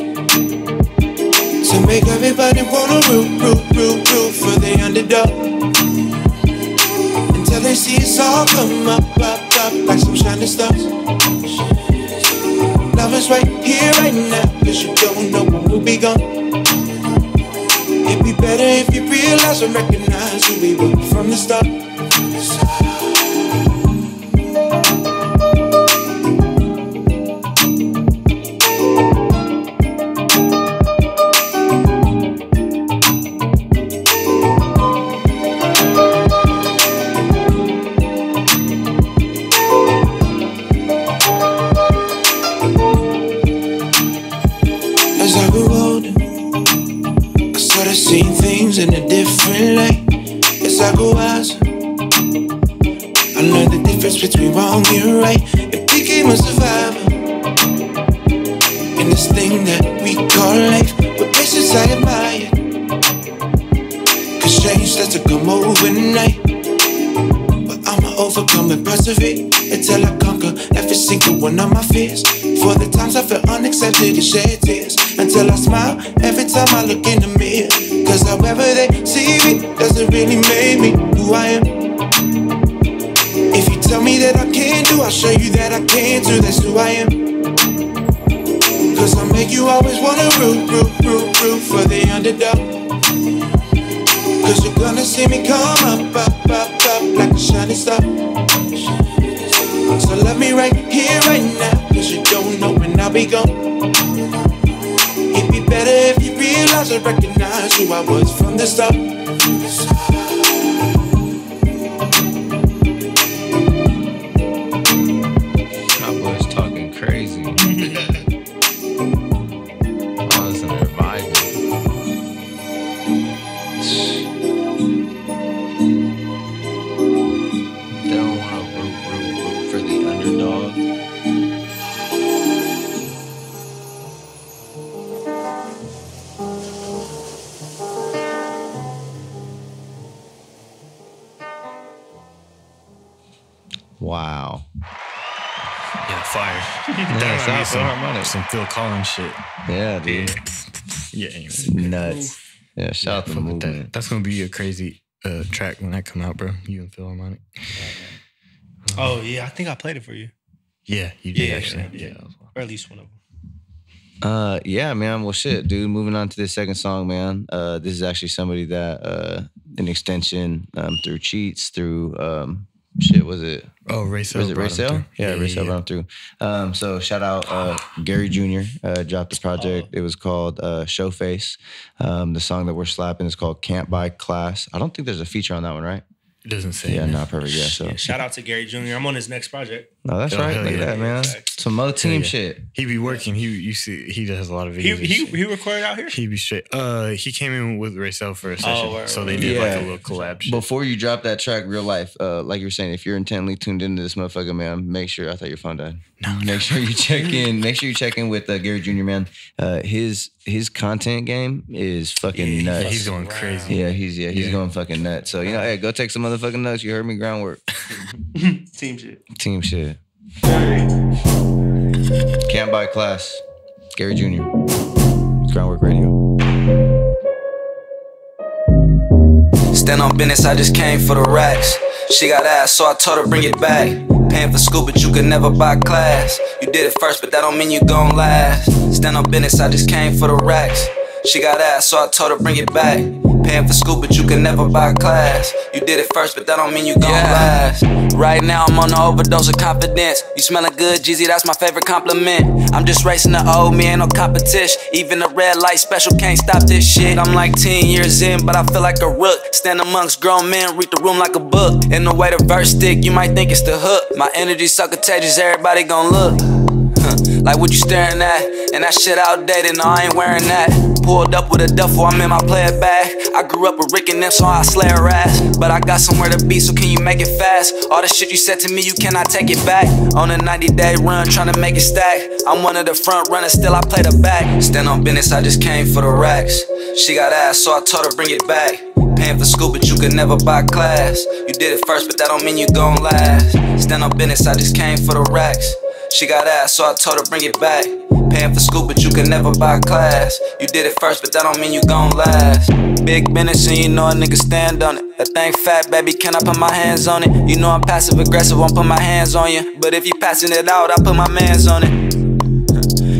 To make everybody wanna root for the underdog. Until they see us all come up like some shining stars. Love is right here, right now, cause you don't know when we'll be gone. It'd be better if you realize and recognize who we were from the start. In a different light, as I go wiser, I learned the difference between wrong and right, and became a survivor in this thing that we call life. With patience I admire, cause change starts to come overnight. But I'ma overcome and persevere until I conquer every single one of my fears. For the times I felt unaccepted and shed tears, until I smile every time I look in the mirror. Cause however they see me doesn't really make me who I am. If you tell me that I can't do, I'll show you that I can too. That's who I am. Cause I'll make you always wanna root for the underdog. Cause you're gonna see me come up like a shining star. So love me right here, right now, cause you don't know when I'll be gone. It'd be better if you realize and recognize who I was from the start. My boy's talking crazy. I was in there vibing. They don't want to root for the underdog. Wow. Yeah, fire. That's awesome. Philharmonic. Some Phil Collins shit. Yeah, dude. Yeah, anyway. Nuts. Yeah, shout out to the movement. That's gonna be a crazy track when that come out, bro. You and Philharmonic. Oh yeah, I think I played it for you. Yeah, you did actually. Yeah. Or at least one of them. Yeah, man. Well, shit, dude. Moving on to this second song, man. This is actually somebody that an extension through Cheats, through shit, was it? Oh, RASEL. Was it RASEL? Yeah, RASEL brought him through. So shout out Gary Jr. Dropped the project. It was called Showface. The song that we're slapping is called Can't Buy Class. I don't think there's a feature on that one, right? It doesn't say. Yeah, not perfect. Yeah, so shout out to Gary Jr. I'm on his next project. No, that's right. Look at that, man. Some other team shit. He be working. You see, he does a lot of videos. He recorded out here? He be straight. He came in with RASEL for a session. So they did like a little collab shit. Before you drop that track, real life, like you were saying, if you're intently tuned into this motherfucker, man, make sure, I thought your phone died. No. Make sure you check in. Make sure you check in with Gary Jr., man. His content game is fucking nuts. He's going crazy. Yeah, he's going fucking nuts. So, hey, go take some motherfucking notes. You heard me, groundwork. Team shit. Team shit. Can't buy class. Gary Jr. Groundwork Radio. Stand on business, I just came for the racks. She got ass, so I told her bring it back. Paying for school, but you could never buy class. You did it first, but that don't mean you gon' last. Stand on business, I just came for the racks. She got ass, so I told her bring it back. Paying for school, but you can never buy class. You did it first, but that don't mean you gon' last. Right now, I'm on an overdose of confidence. You smelling good, Jeezy, that's my favorite compliment. I'm just racing the old, me ain't no competition. Even the red light special can't stop this shit. I'm like 10 years in, but I feel like a rook. Stand amongst grown men, read the room like a book. And the way the verse stick, you might think it's the hook. My energy so contagious, everybody gon' look. Like what you staring at? And that shit outdated, no, I ain't wearing that. Pulled up with a duffel, I'm in my player bag. I grew up with Rick and them, so I slay her ass. But I got somewhere to be, so can you make it fast? All the shit you said to me, you cannot take it back. On a 90-day run, trying to make it stack. I'm one of the front runners, still I play the back. Stand on business, I just came for the racks. She got ass, so I told her bring it back. Paying for school, but you could never buy class. You did it first, but that don't mean you gon' last. Stand on business, I just came for the racks. She got ass, so I told her bring it back. Paying for school, but you can never buy class. You did it first, but that don't mean you gon' last. Big business, and you know a nigga stand on it. That thing fat, baby, can I put my hands on it? You know I'm passive aggressive, won't put my hands on you. But if you passing it out, I put my mans on it.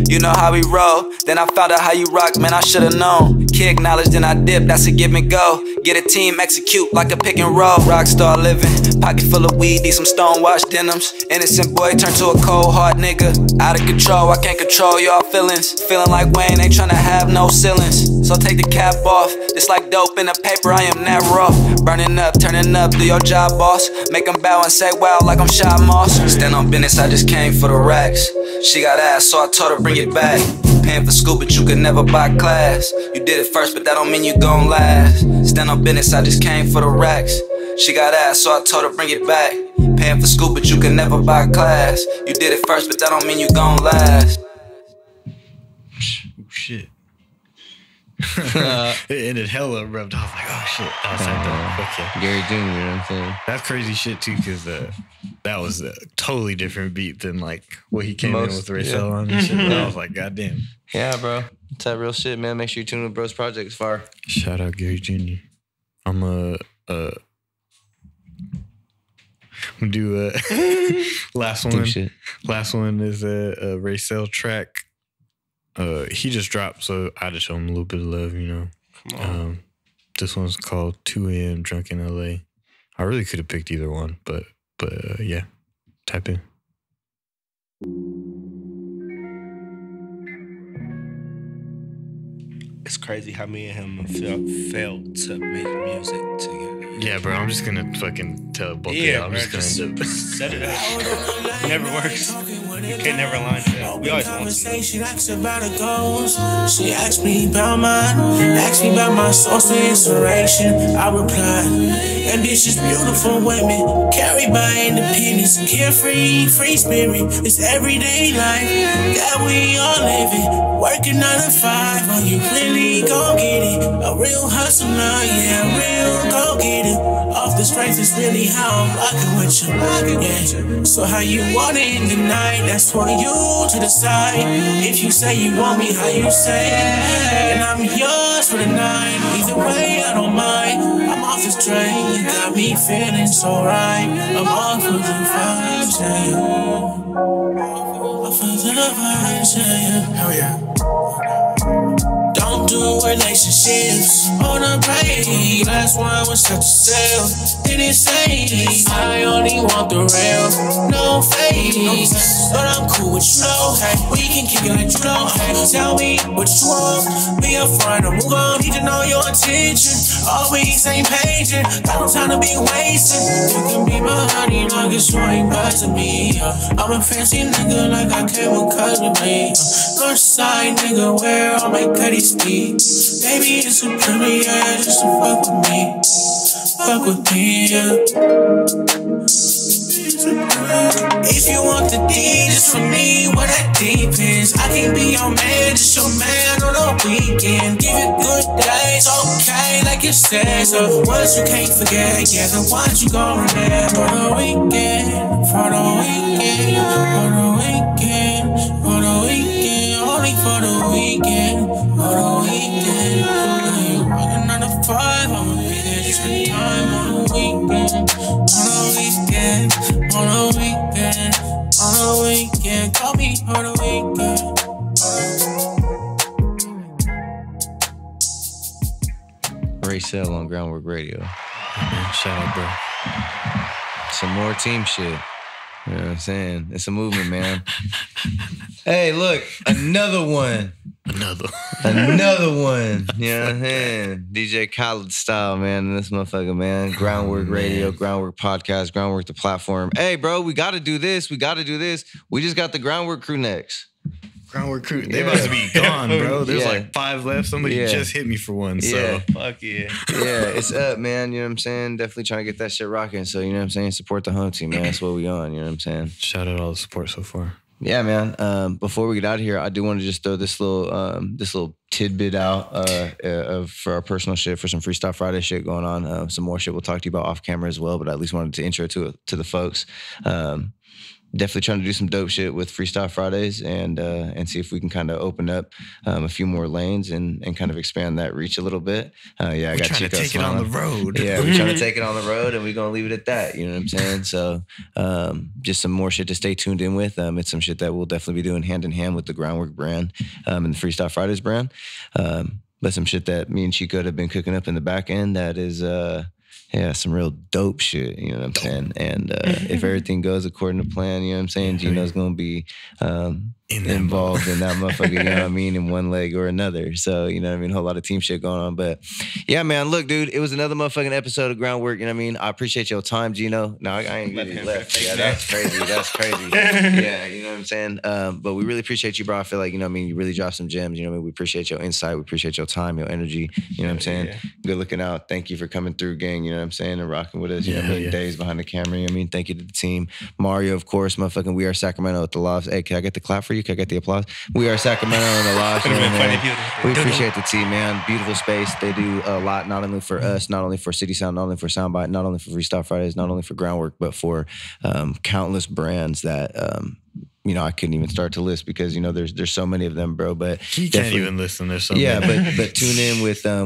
You know how we roll, then I found out how you rock, man, I should've known. Kid knowledge, then I dip, that's a give and go. Get a team, execute like a pick and roll. Rockstar living, pocket full of weed, need some stonewashed denims. Innocent boy turned to a cold hard nigga. Out of control, I can't control y'all feelings. Feeling like Wayne, ain't tryna have no ceilings. So take the cap off, it's like dope in the paper, I am that raw. Burning up, turning up, do your job, boss. Make them bow and say wow like I'm Shot Moss. Stand on business, I just came for the racks. She got ass, so I told her bring it back. Paying for school, but you could never buy class. You did it first, but that don't mean you gon' last. Stand on business, I just came for the racks. She got ass, so I told her bring it back. Paying for school, but you can never buy class. You did it first, but that don't mean you gon' last. Shit. It ended hella rubbed off. Like, oh shit. I was like, okay. Gary Jr., you know what I'm saying? That's crazy shit too, because that was a totally different beat than like what he came in with RASEL on and shit. I was like, goddamn. Yeah, bro. It's that real shit, man. Make sure you tune in with Bros Project. It's far. Shout out Gary Jr. I'm gonna do last one. Shit. Last one is a RASEL track. He just dropped, so I just show him a little bit of love, you know. Come on. This one's called 2 a.m. Drunk in LA. I really could have picked either one, but yeah, type in. It's crazy how me and him failed to make music together. Yeah, bro, I'm just gonna fucking tell both of Yeah, y'all. I'm bro, just gonna end up. set it up. It never works. You can never line it up. We always want to. She asks about the goals. She asked me about mine. Asked me about my source of inspiration. I replied, ambitious, beautiful women, carried by independence, carefree, free spirit. It's everyday life that we all living. Working 9 to 5, are you really gon' get it? A real hustler, yeah, real gon' get it. Off the strength is really how I'm rocking with you, yeah. So how you want it in the night, that's for you to decide. If you say you want me, how you say it, and I'm yours for the night. Either way, I don't mind. I'm off this train, you got me feeling so right. I'm off of the vibes, yeah. Off of the vibes, yeah. Hell yeah. Don't don't do relationships. On a break, last one was such a sale. Didn't say I only want the real, no fake. But I'm cool with you, though. We can kick it like you know. Tell me what you want. Be upfront or move on. Need to know your intention. Always same page. Got no time to be wasting. You can be my honey, long as you ain't back to me. I'm a fancy nigga, like I came with cutlery. Northside nigga, where all my cutties be. Baby, it's a premiere, just to fuck with me. Fuck with me, yeah. If you want the D, just for me, what that deep is. I can be your man, just your man on the weekend. Give it good days, okay, like it says. Ones you can't forget, yeah, the ones you gon' remember. For the weekend, for the weekend, for the weekend, for the weekend, only for the weekend, for the weekend. Working 9 to 5, I'ma be there just for time on the weekend, on the weekend, on the weekend, on the weekend. Call me on the weekend. RASEL on Wrk Radio. Shout out, bro. Some more team shit. You know what I'm saying? It's a movement, man. Hey, look, another one. Another one. You know what I'm saying? DJ Khaled style, man. This motherfucker, man. Wrk Radio, Wrk Podcast, Wrk the platform. Hey, bro, we got to do this. We just got the Wrk crew next. Wrk crew. They about to be gone, bro. There's like 5 left. Somebody just hit me for one. So fuck yeah. Yeah, it's up, man. You know what I'm saying? Definitely trying to get that shit rocking. So, you know what I'm saying? Support the home team, man. That's what we on. You know what I'm saying? Shout out all the support so far. Yeah, man. Before we get out of here, I do want to just throw this little tidbit out for our personal shit, for some Freestyle Friday shit going on. Some more shit we'll talk to you about off camera as well, but I at least wanted to intro to the folks. Definitely trying to do some dope shit with Freestyle Fridays and see if we can kind of open up a few more lanes and kind of expand that reach a little bit. I got Chico to take smiling. it on the road. Yeah, we're trying to take it on the road and we're going to leave it at that. You know what I'm saying? So just some more shit to stay tuned in with. It's some shit that we'll definitely be doing hand in hand with the Wrk brand and the Freestyle Fridays brand. But some shit that me and Chico have been cooking up in the back end that is... some real dope shit, you know what I'm saying? And if everything goes according to plan, you know what I'm saying? Gino's going to be involved in that motherfucker, you know what I mean, in one leg or another. So, you know what I mean? A whole lot of team shit going on. But yeah, man, look, dude, it was another motherfucking episode of Wrk, you know what I mean? I appreciate your time, Gino. No, I ain't really left. Yeah, that's crazy. Yeah, you know what I'm saying? But we really appreciate you, bro. I feel like, you know what I mean? You really dropped some gems, you know what I mean? We appreciate your insight. We appreciate your time, your energy, you know what I'm saying? Yeah. Good looking out. Thank you for coming through, gang, you know what I'm saying? And rocking with us, you know what I mean? Days behind the camera, you know what I mean? Thank you to the team. Mario, of course, motherfucking We Are Sacramento at the Lofts. Hey, can I get the clap for you? Can I get the applause? We Are Sacramento in the Lofts. You know, we appreciate the team, man. Beautiful space. They do a lot, not only for us, not only for CitySound, not only for Soundbyte, not only for Freestyle Fridays, not only for Wrk, but for countless brands that you know, I couldn't even start to list because, you know, there's so many of them, bro. But you can't even listen. There's so many. but tune in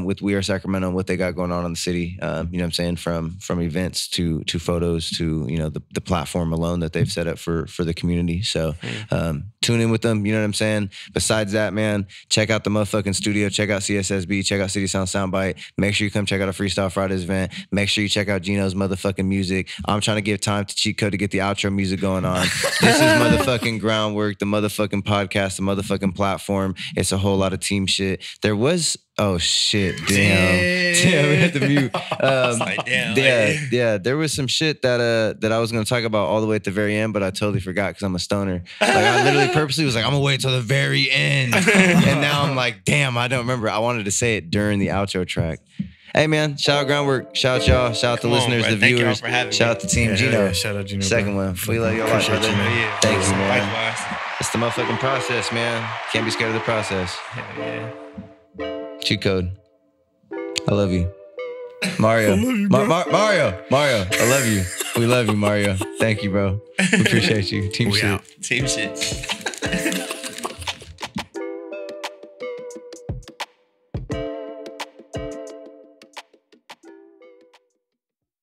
with We Are Sacramento and what they got going on in the city. You know what I'm saying? From events to photos to, you know, the platform alone that they've set up for the community. So tune in with them. You know what I'm saying? Besides that, man, check out the motherfucking studio. Check out CSSB. Check out CitySound Soundbyte. Make sure you come check out a Freestyle Fridays event. Make sure you check out Gino's motherfucking music. I'm trying to give time to Chico to get the outro music going on. This is motherfucking Wrk, the motherfucking podcast, the motherfucking platform. It's a whole lot of team shit. There was shit, damn, we had to mute. There was some shit that I was gonna talk about all the way at the very end, but I totally forgot because I'm a stoner. Like I literally purposely was like, I'm gonna wait till the very end, and now I'm like, damn, I don't remember. I wanted to say it during the outro track. Hey man, shout out Wrk, shout out y'all, shout out the listeners, the viewers, shout out the team, Gino. Shout out Gino. Second one. We love y'all, brother. Thank you, man. Likewise. It's the motherfucking process, man. Can't be scared of the process. Hell yeah. Cheat code. I love you. Mario. Mario, I love you. We love you, Mario. Thank you, bro. We appreciate you. Team shit. Team shit.